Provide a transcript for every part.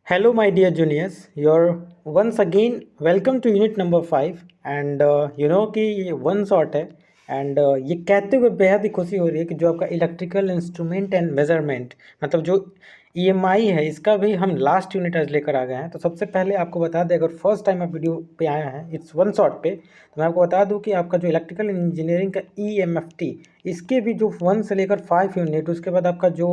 Hello, my dear juniors. You're once again welcome to unit number 5 and कि ये one shot है and ये कहते हुए बेहद ही खुशी हो रही है कि जो आपका इलेक्ट्रिकल इंस्ट्रूमेंट एंड मेजरमेंट मतलब जो ईएमआई है इसका भी हम लास्ट यूनिट आज लेकर आ गए हैं। तो सबसे पहले आपको बता दें, अगर फर्स्ट टाइम आप वीडियो पे आए हैं इट्स वन शॉट पे, तो मैं आपको बता दूं कि आपका जो इलेक्ट्रिकल इंजीनियरिंग का ईएमएफटी इसके भी जो 1 से लेकर 5 यूनिट, उसके बाद आपका जो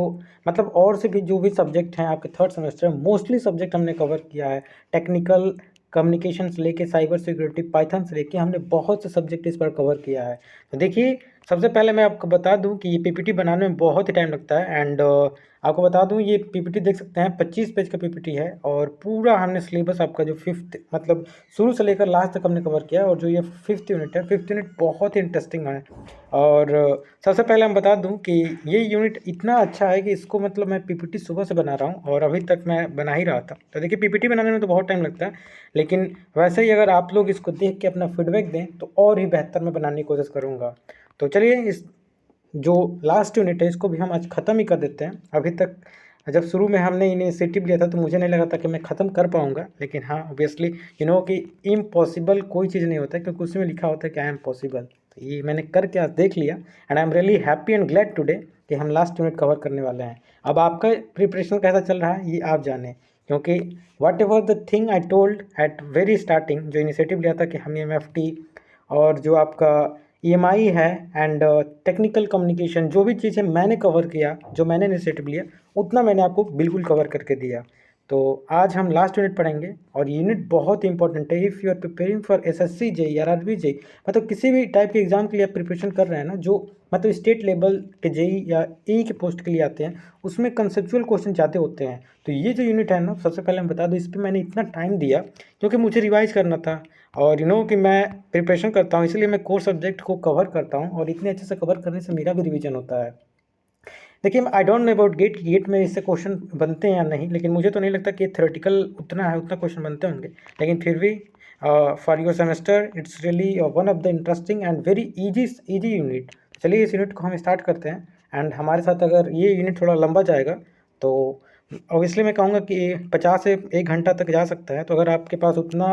मतलब और से भी जो भी सब्जेक्ट हैं आपके थर्ड सेमेस्टर में, मोस्टली सब्जेक्ट हमने कवर किया है। टेक्निकल कम्युनिकेशन से लेके साइबर सिक्योरिटी पाइथन से लेके हमने बहुत से सब्जेक्ट इस पर कवर किया है। तो देखिए, सबसे पहले मैं आपको बता दूं कि ये पीपीटी बनाने में बहुत ही टाइम लगता है एंड आपको बता दूं ये पीपीटी देख सकते हैं 25 पेज का पीपीटी है और पूरा हमने सिलेबस आपका जो फिफ्थ मतलब शुरू से लेकर लास्ट तक हमने कवर किया है। और जो ये फिफ्थ यूनिट है, फिफ्थ यूनिट बहुत ही इंटरेस्टिंग है। और सबसे पहले हम बता दूं कि ये यूनिट इतना अच्छा है कि इसको मतलब मैं पीपीटी सुबह से बना रहा हूं और अभी तक मैं बना ही रहा था। तो देखिए, पीपीटी बनाने में तो बहुत टाइम लगता है, लेकिन वैसे ही अगर आप लोग इसको देख के अपना फीडबैक दें तो और ही बेहतर मैं बनाने की कोशिश करूँगा। तो चलिए, इस जो लास्ट यूनिट है इसको भी हम आज ख़त्म ही कर देते हैं। अभी तक जब शुरू में हमने इनिशिएटिव लिया था तो मुझे नहीं लगा था कि मैं ख़त्म कर पाऊँगा, लेकिन हाँ, ऑब्वियसली कि इम्पॉसिबल कोई चीज़ नहीं होता है, क्योंकि उसमें लिखा होता है कि आई एम पॉसिबल। तो ये मैंने करके आज देख लिया and I am really happy and glad today कि हम लास्ट यूनिट कवर करने वाले हैं। अब आपका प्रिपरेशन कैसा चल रहा है ये आप जानें, क्योंकि whatever the thing I told at very starting, जो इनिशिएटिव लिया था कि हम एमएफटी और जो आपका ईएमआई है एंड टेक्निकल कम्युनिकेशन, जो भी चीज़ें मैंने कवर किया, जो मैंने इनिशिएटिव लिया, उतना मैंने आपको बिल्कुल कवर करके दिया। तो आज हम लास्ट यूनिट पढ़ेंगे और यूनिट बहुत इंपॉर्टेंट है। If you are preparing for SSC JE या आरआरबी जेई, मतलब किसी भी टाइप के एग्जाम के लिए आप प्रिपरेशन कर रहे हैं ना, जो मतलब स्टेट लेवल के जेई या ई के पोस्ट के लिए आते हैं, उसमें कंसेप्चुअल क्वेश्चन ज़्यादा होते हैं। तो ये जो यूनिट है ना, सबसे पहले मैं बता दूँ, इस पर मैंने इतना टाइम दिया क्योंकि मुझे रिवाइज करना था। और कि मैं प्रिपरेशन करता हूँ, इसलिए मैं कोर सब्जेक्ट को कवर करता हूँ और इतने अच्छे से कवर करने से मेरा भी रिवीजन होता है। देखिए, I don't know about GATE में इससे क्वेश्चन बनते हैं या नहीं, लेकिन मुझे तो नहीं लगता कि थ्योरेटिकल उतना है, उतना क्वेश्चन बनते होंगे। लेकिन फिर भी for your semester it's really one of the interesting and very easy unit. चलिए, इस यूनिट को हम स्टार्ट करते हैं एंड हमारे साथ अगर ये यूनिट थोड़ा लंबा जाएगा तो ऑब्वियसली मैं कहूँगा कि 50 से 1 घंटा तक जा सकता है। तो अगर आपके पास उतना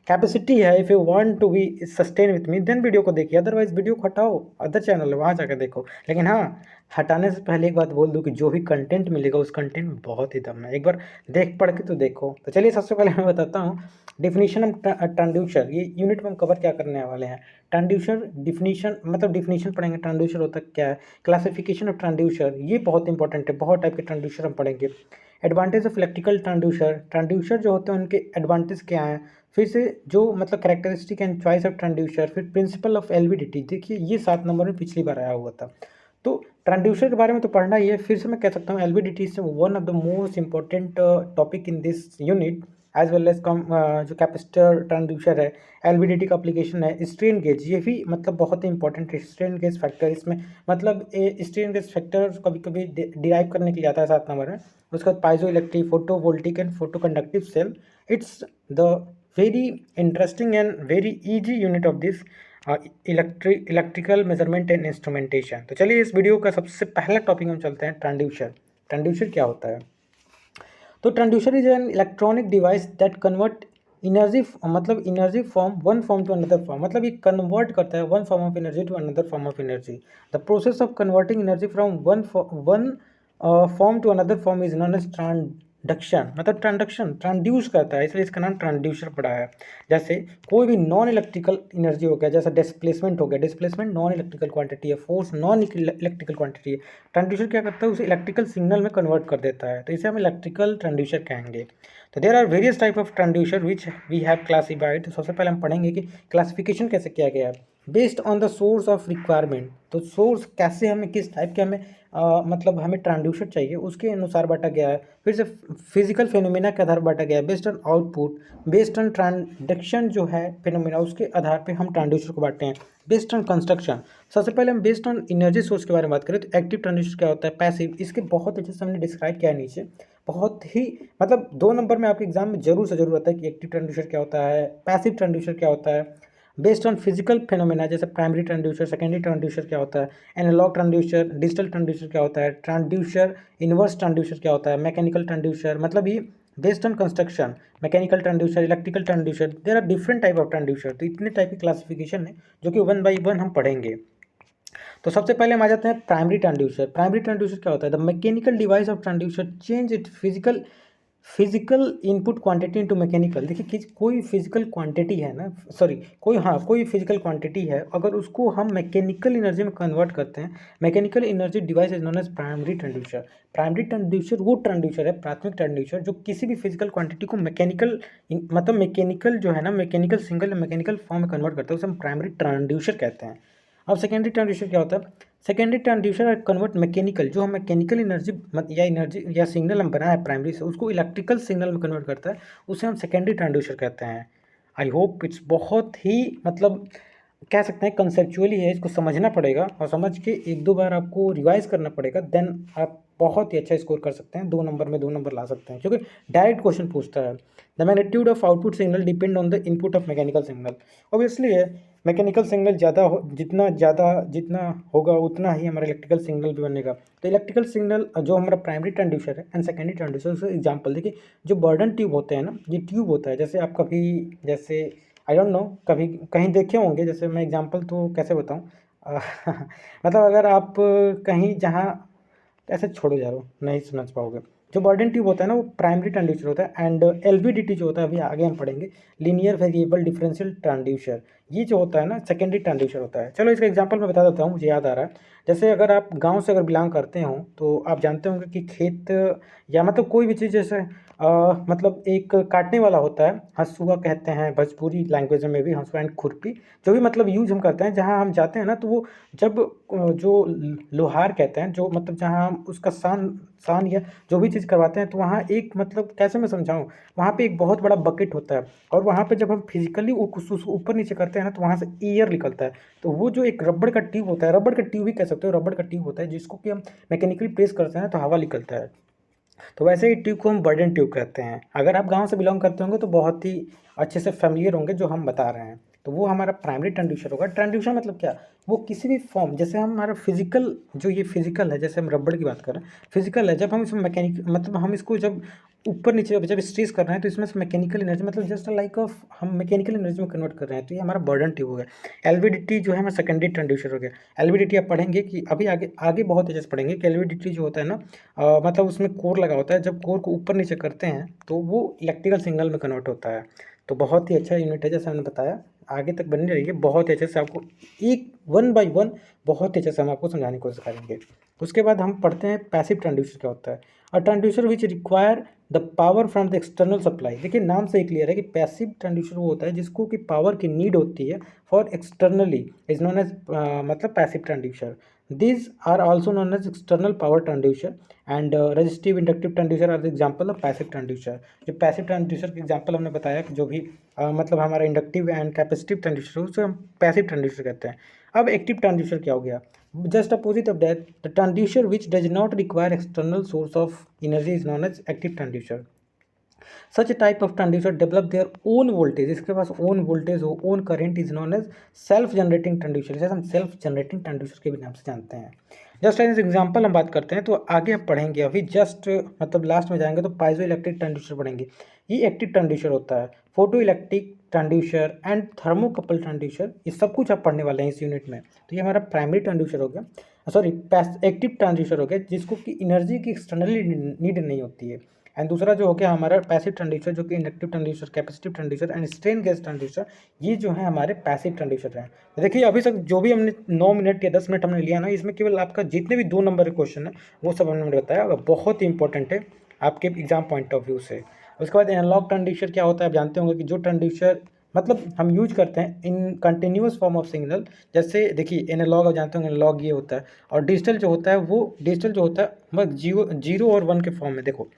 कैपेसिटी है, if you want to be sustain with me, then video को देखिए, अदरवाइज वीडियो को हटाओ, अदर चैनल है वहाँ जाकर देखो। लेकिन हाँ, हटाने से पहले एक बात बोल दूँ कि जो भी कंटेंट मिलेगा उस कंटेंट में बहुत ही दम है, एक बार देख पढ़ के तो देखो। तो चलिए, सबसे पहले मैं बताता हूँ डिफिनीशन ऑफ ट्रांड्यूसर। ये यूनिट में हम कवर क्या करने वाले हैं। ट्रांड्यूसर डिफिनीशन, मतलब डिफिनीशन पढ़ेंगे, ट्रांड्यूसर होता क्या है, क्लासिफिकेशन ऑफ ट्रांड्यूसर, ये बहुत इंपॉर्टेंट है, बहुत टाइप के ट्रांड्यूसर हम पढ़ेंगे। एडवांटेज ऑफ इलेक्ट्रिकल ट्रांड्यूसर, ट्रांड्यूसर जो होते हैं उनके एडवांटेज क्या हैं, फिर से जो मतलब कैरेक्टरिस्टिक एंड चॉइस ऑफ ट्रांड्यूसर, फिर प्रिंसिपल ऑफ एलवीडीटी। देखिए, ये 7 नंबर में पिछली बार आया हुआ था। तो ट्रांड्यूसर के बारे में तो पढ़ना ही है। फिर से मैं कह सकता हूँ LVDT is one of the most important topic in this unit as well as come. जो कैपेसिटर ट्रांड्यूसर है, एलवीडीटी का एप्लीकेशन है। स्ट्रेन गेज, ये भी मतलब बहुत ही इंपॉर्टेंट है। स्ट्रेन गेज फैक्टर, इसमें मतलब स्ट्रेन गेज फैक्टर कभी कभी डिराइव करने के लिए आता है 7 नंबर में। उसके बाद piezoelectric, photovoltaic and photoconductive cell. It's the very interesting and very easy unit of this electrical measurement and instrumentation. तो चलिए, इस वीडियो का सबसे पहला टॉपिक हम चलते हैं, ट्रांड्यूसर। ट्रांड्यूसर क्या होता है। तो transducer is an electronic device that convert energy, मतलब energy from one form to another form, मतलब ये कन्वर्ट करता है one form of energy to another form of energy. The process of converting energy from one form to another form is known as transduction, मतलब transduce करता है, इसलिए इसका नाम ट्रांड्यूसर पड़ा है। जैसे कोई भी नॉन इलेक्ट्रिकल एनर्जी हो गया, जैसा डिस्प्लेसमेंट हो गया, डिस्प्लेसमेंट नॉन इलेक्ट्रिकल क्वांटिटी है, फोर्स नॉन इलेक्ट्रिकल क्वांटिटी है। ट्रांड्यूसर क्या करता है, उसे इलेक्ट्रिकल सिग्नल में कन्वर्ट कर देता है, तो इसे हम इलेक्ट्रिकल ट्रांड्यूसर कहेंगे। तो there are various type of transducer which we have classified. तो सबसे पहले हम पढ़ेंगे कि क्लासिफिकेशन कैसे किया गया है based on the source of requirement. तो सोर्स कैसे, हमें किस टाइप के हमें मतलब हमें ट्रांड्यूसर चाहिए, उसके अनुसार बांटा गया है। फिर से फिजिकल फेनोमेना के आधार बांटा गया है, based on output, based on transduction जो है फेनोमेना, उसके आधार पे हम ट्रांड्यूसर को बांटते हैं। बेस्ड ऑन कंस्ट्रक्शन, सबसे पहले हम बेस्ड ऑन एनर्जी सोर्स के बारे में बात करें तो एक्टिव ट्रांड्यूसर क्या होता है, पैसिव, इसके बहुत अच्छे से हमने डिस्क्राइब किया है नीचे। बहुत ही मतलब 2 नंबर में आपके एग्जाम में जरूर से जरूर आता है कि एक्टिव ट्रांड्यूसर क्या होता है, पैसिव ट्रांड्यूसर क्या होता है। बेस्ड ऑन फिजिकल फेनोमेना, जैसे प्राइमरी ट्रांड्यूसर, सेकेंडरी ट्रांड्यूसर क्या होता है, एनालॉग ट्रांड्यूसर, डिजिटल ट्रांड्यूसर क्या होता है, ट्रांड्यूसर इनवर्स ट्रांड्यूसर क्या होता है, मैकेनिकल ट्रांड्यूसर, मतलब ये based on construction, mechanical transducer, electrical transducer, there are different type of transducer. तो इतने टाइप की क्लासिफिकेशन है जो कि वन बाई वन हम पढ़ेंगे। तो सबसे पहले हम आ जाते हैं प्राइमरी ट्रांसड्यूसर। प्राइमरी ट्रांसड्यूसर क्या होता है? The mechanical device of transducer change it physical input quantity into mechanical. देखिए कि कोई फिजिकल क्वांटिटी है ना, सॉरी कोई फिजिकल क्वांटिटी है, अगर उसको हम मैकेनिकल एनर्जी में कन्वर्ट करते हैं, mechanical energy device is known as primary transducer. Primary transducer वो ट्रांसड्यूसर है, प्राथमिक ट्रांसड्यूसर, जो किसी भी फिजिकल क्वांटिटी को मैकेनिकल मतलब मैकेनिकल जो है ना, मैकेनिकल सिंगल या मैकेनिकल फॉर्म में कन्वर्ट करता है, उसे हम प्राइमरी ट्रांसड्यूसर कहते हैं। अब सेकेंडरी ट्रांसड्यूसर क्या होता है? सेकेंडरी ट्रांसड्यूसर कन्वर्ट मैकेनिकल, जो हम मैकेनिकल एनर्जी या सिग्नल हम बनाए प्राइमरी से, उसको इलेक्ट्रिकल सिग्नल में कन्वर्ट करता है, उसे हम सेकेंडरी ट्रांसड्यूसर कहते हैं। आई होप इट्स बहुत ही मतलब कह सकते हैं कंसेप्चुअली है, इसको समझना पड़ेगा और समझ के एक दो बार आपको रिवाइज करना पड़ेगा, देन आप बहुत ही अच्छा स्कोर कर सकते हैं, 2 नंबर में 2 नंबर ला सकते हैं, क्योंकि डायरेक्ट क्वेश्चन पूछता है। The magnitude of output signal depend on the input of mechanical signal. Obviously है, मैकेनिकल सिग्नल जितना होगा उतना ही हमारा इलेक्ट्रिकल सिग्नल भी बनेगा। तो इलेक्ट्रिकल सिग्नल जो हमारा प्राइमरी ट्रांसड्यूसर है एंड सेकेंडरी ट्रांसड्यूसर, उसका एग्जांपल देखिए, जो बर्डन ट्यूब होते हैं ना, ये ट्यूब होता है, जैसे आप कभी जैसे आई डोंट नो कभी कहीं देखे होंगे, जैसे मैं एग्जांपल तो कैसे बताऊं मतलब अगर आप कहीं जहाँ ऐसे छोड़ो यारो नहीं समझ पाओगे। जो बर्डन ट्यूब होता है ना, वो प्राइमरी ट्रांसड्यूसर होता है, एंड एलवीडीटी जो होता है, अभी आगे हम पढ़ेंगे, लीनियर वेरिएबल डिफरेंशियल ट्रांसड्यूसर, ये जो होता है ना सेकेंडरी ट्रांसड्यूसर होता है। चलो इसका एग्जांपल मैं बता देता हूँ, मुझे याद आ रहा है। जैसे अगर आप गांव से अगर बिलोंग करते हो तो आप जानते होंगे कि खेत या मतलब कोई भी चीज़ जैसे मतलब एक काटने वाला होता है, हंसुआ कहते हैं भोजपुरी लैंग्वेज में भी, हंसुआ एंड खुरपी, जो भी मतलब यूज हम करते हैं जहाँ हम जाते हैं ना, तो वो जब जो लोहार कहते हैं, जो मतलब जहाँ हम उसका सान या जो भी चीज़ करवाते हैं, तो वहाँ एक मतलब कैसे मैं समझाऊँ, वहाँ पे एक बहुत बड़ा बकेट होता है, और वहाँ पे जब हम फिजिकली उसको ऊपर नीचे करते हैं ना, तो वहाँ से एयर निकलता है। तो वो जो एक रबड़ का ट्यूब होता है, रबड़ का ट्यूब ही कह सकते हो, रबड़ का ट्यूब होता है जिसको कि हम मैकेनिकली प्रेस करते हैं तो हवा निकलता है। तो वैसे ही ट्यूब को हम बर्डन ट्यूब कहते हैं। अगर आप गांव से बिलोंग करते होंगे तो बहुत ही अच्छे से फेमिलियर होंगे जो हम बता रहे हैं। तो वो हमारा प्राइमरी ट्रांसड्यूसर होगा। ट्रांसड्यूसर मतलब क्या? वो किसी भी फॉर्म, जैसे हमारा फिजिकल, जो ये फिजिकल है, जैसे हम रबड़ की बात कर रहे हैं, फिजिकल है, जब हम इसमें मैकेनिक मतलब हम इसको जब ऊपर नीचे जब स्ट्रेस कर रहे हैं, तो इसमें से मैकेनिकल एनर्जी मतलब जस्ट लाइक ऑफ हम मैकेनिकल एनर्जी में कन्वर्ट कर रहे हैं, तो ये हमारा बर्डन ट्यूब हो गया। एलवीडीटी जो है हमारा सेकेंडरी ट्रांसड्यूसर हो गया। एलवीडीटी आप पढ़ेंगे कि अभी आगे आगे बहुत अच्छे से पढ़ेंगे कि एलवीडीटी जो होता है ना, मतलब उसमें कोर लगा होता है, जब कोर को ऊपर नीचे करते हैं तो वो इलेक्ट्रिकल सिग्नल में कन्वर्ट होता है। तो बहुत ही अच्छा यूनिट है, जैसे मैंने बताया, आगे तक बने रहिए, बहुत ही अच्छे से आपको एक वन बाय वन बहुत ही अच्छे से हम आपको समझाने की कोशिश करेंगे। उसके बाद हम पढ़ते हैं पैसिव ट्रांसड्यूसर क्या होता है। A transducer which require the power from the external supply. देखिए नाम से ही क्लियर है कि पैसिव ट्रांसड्यूसर वो होता है जिसको कि पावर की नीड होती है for externally, is known as मतलब passive transducer. These are also known as external power transducer and resistive inductive transducer are the example of passive transducer। जो पैसिव ट्रांसड्यूसर के एग्जांपल हमने बताया कि जो भी मतलब हमारा इंडक्टिव एंड कैपेसिटिव ट्रांसड्यूसर, उसे हम पैसिव ट्रांसड्यूसर कहते हैं। अब एक्टिव ट्रांसड्यूसर क्या हो गया? Just opposite of that, the transducer which does not require external source of energy is known as active transducer. Such type of transducer develop their own voltage, इसके पास own voltage हो, own current, is known as self generating transducer, जैसे हम self generating transducer के भी नाम से जानते हैं। जस्ट एज एग्जांपल हम बात करते हैं, तो आगे हम पढ़ेंगे, अभी जस्ट मतलब लास्ट में जाएंगे तो पाइजो इलेक्ट्रिक ट्रांसड्यूसर पढ़ेंगे। ये एक्टिव ट्रांसड्यूसर होता है। Photo electric transducer and thermocouple transducer, ये सब कुछ आप पढ़ने वाले हैं इस यूनिट में। तो ये हमारा प्राइमरी ट्रांसड्यूसर हो गया, सॉरी एक्टिव ट्रांसड्यूसर हो गया, जिसको कि एनर्जी की एक्सटर्नली नीड नहीं होती है। एंड दूसरा जो हो गया हमारा पैसिव ट्रांसड्यूसर, जो कि inductive transducer, capacitive transducer and strain gauge transducer, ये जो है हमारे पैसिव ट्रांसड्यूसर हैं। तो देखिए अभी तक जो भी हमने 9 मिनट या 10 मिनट हमने लिया ना, इसमें केवल आपका जितने भी 2 नंबर के क्वेश्चन है वो सब हमने बताया, बहुत ही इंपॉर्टेंट है आपके एग्जाम पॉइंट ऑफ व्यू से। उसके बाद एनालॉग ट्रांसड्यूसर क्या होता है? आप जानते होंगे कि जो ट्रांसड्यूसर मतलब हम यूज करते हैं in continuous form of signal. जैसे देखिए एनालॉग आप जानते होंगे, एनालॉग ये होता है, और डिजिटल जो होता है वो डिजिटल जो होता है बस जीरो और 1 के फॉर्म में। देखो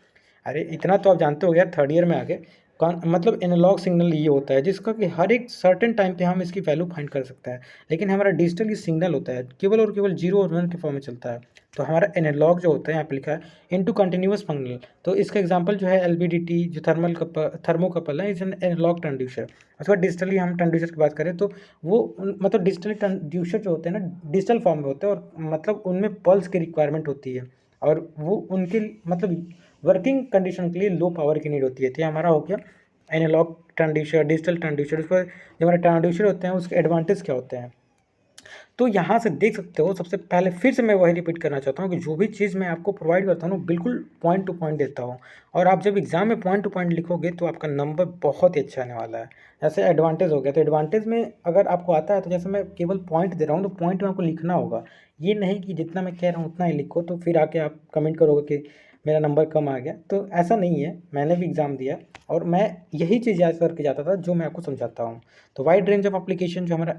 अरे इतना तो आप जानते हो यार, थर्ड ईयर में आगे मतलब एनालॉग सिग्नल ये होता है जिसका कि हर एक सर्टेन टाइम पे हम इसकी वैल्यू फाइंड कर सकते हैं, लेकिन हमारा डिजिटल ये सिग्नल होता है केवल और केवल 0 और 1 के फॉर्म में चलता है। तो हमारा एनालॉग जो होता है यहाँ पे लिखा है इनटू कंटिन्यूअस फंक्शनल, तो इसका एग्जांपल जो है एलवीडीटी, जो थर्मोकपल है, इज एन एनालॉग ट्रांसड्यूसर। उसके बाद डिजिटली हम ट्रांसड्यूसर की बात करें तो वो मतलब डिजिटली ट्रांसड्यूसर जो होते हैं ना, डिजिटल फॉर्म में होते हैं, और मतलब उनमें पल्स की रिक्वायरमेंट होती है, और वो उनके मतलब वर्किंग कंडीशन के लिए लो पावर की नीड होती है। तो ये हमारा हो गया एनालॉग ट्रांसड्यूसर, डिजिटल ट्रांसड्यूसर। उसके जो हमारे ट्रांसड्यूसर होते हैं उसके एडवांटेज क्या होते हैं, तो यहाँ से देख सकते हो। सबसे पहले फिर से मैं वही रिपीट करना चाहता हूँ कि जो भी चीज़ मैं आपको प्रोवाइड करता हूँ बिल्कुल पॉइंट टू पॉइंट देता हूँ, और आप जब एग्जाम में पॉइंट टू पॉइंट लिखोगे तो आपका नंबर बहुत ही अच्छा आने वाला है। जैसे एडवांटेज हो गया, तो एडवांटेज में अगर आपको आता है तो जैसे मैं केवल पॉइंट दे रहा हूँ तो पॉइंट में आपको लिखना होगा, ये नहीं कि जितना मैं कह रहा हूँ उतना ही लिखो तो फिर आके आप कमेंट करोगे कि मेरा नंबर कम आ गया। तो ऐसा नहीं है, मैंने भी एग्ज़ाम दिया और मैं यही चीज़ याद करके जाता था जो मैं आपको समझाता हूँ। तो वाइड रेंज ऑफ एप्लीकेशन जो हमारा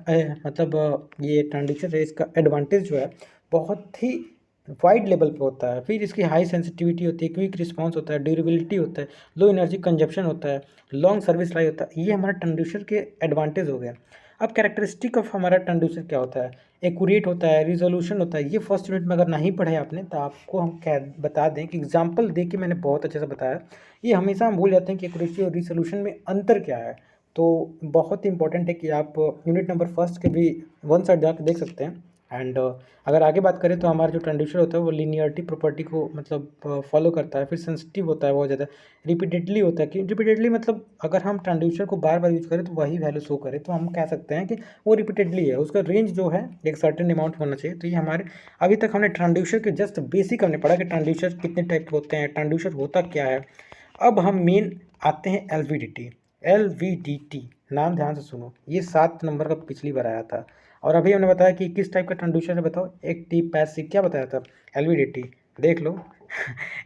मतलब ये ट्रांजेक्शन है, इसका एडवांटेज जो है बहुत ही वाइड लेवल पे होता है। फिर इसकी हाई सेंसिटिविटी होती है, क्विक रिस्पांस होता है, ड्यूरेबिलिटी होता है, लो एनर्जी कंजप्शन होता है, लॉन्ग सर्विस लाइफ होता है। ये हमारा ट्रांड्यूसर के एडवांटेज हो गया। अब कैरेक्टरिस्टिक ऑफ हमारा ट्रांड्यूसर क्या होता है, एक्यूरेट होता है, रिजोल्यूशन होता है। ये फर्स्ट यूनिट में अगर नहीं पढ़े आपने तो आपको हम क्या बता दें कि एग्जाम्पल दे के मैंने बहुत अच्छे से बताया। ये हमेशा हम भूल जाते हैं कि एक्यूरेसी और रिजोल्यूशन में अंतर क्या है। तो बहुत इंपॉर्टेंट है कि आप यूनिट नंबर फर्स्ट के भी वन साइड जाकर देख सकते हैं। एंड अगर आगे बात करें तो हमारा जो ट्रांसड्यूसर होता है वो लीनियरिटी प्रॉपर्टी को मतलब फॉलो करता है। फिर सेंसिटिव होता है बहुत ज़्यादा, रिपीटेडली होता है। कि रिपीटेडली मतलब अगर हम ट्रांसड्यूसर को बार बार यूज करें तो वही वैल्यू शो करे तो हम कह सकते हैं कि वो रिपीटेडली है। उसका रेंज जो है एक सर्टेन अमाउंट होना चाहिए। तो ये हमारे अभी तक हमने ट्रांसड्यूसर के जस्ट बेसिक हमने पढ़ा कि ट्रांसड्यूसर कितने टाइप के होते हैं, ट्रांसड्यूसर होता क्या है। अब हम मेन आते हैं एलवीडीटी। एलवीडीटी नाम ध्यान से सुनो, ये 7 नंबर का पिछली बार आया था। और अभी हमने बताया कि किस टाइप का ट्रांसड्यूसर है, बताओ एक्टिव पैसिव क्या बताया था, एलवीडीटी देख लो।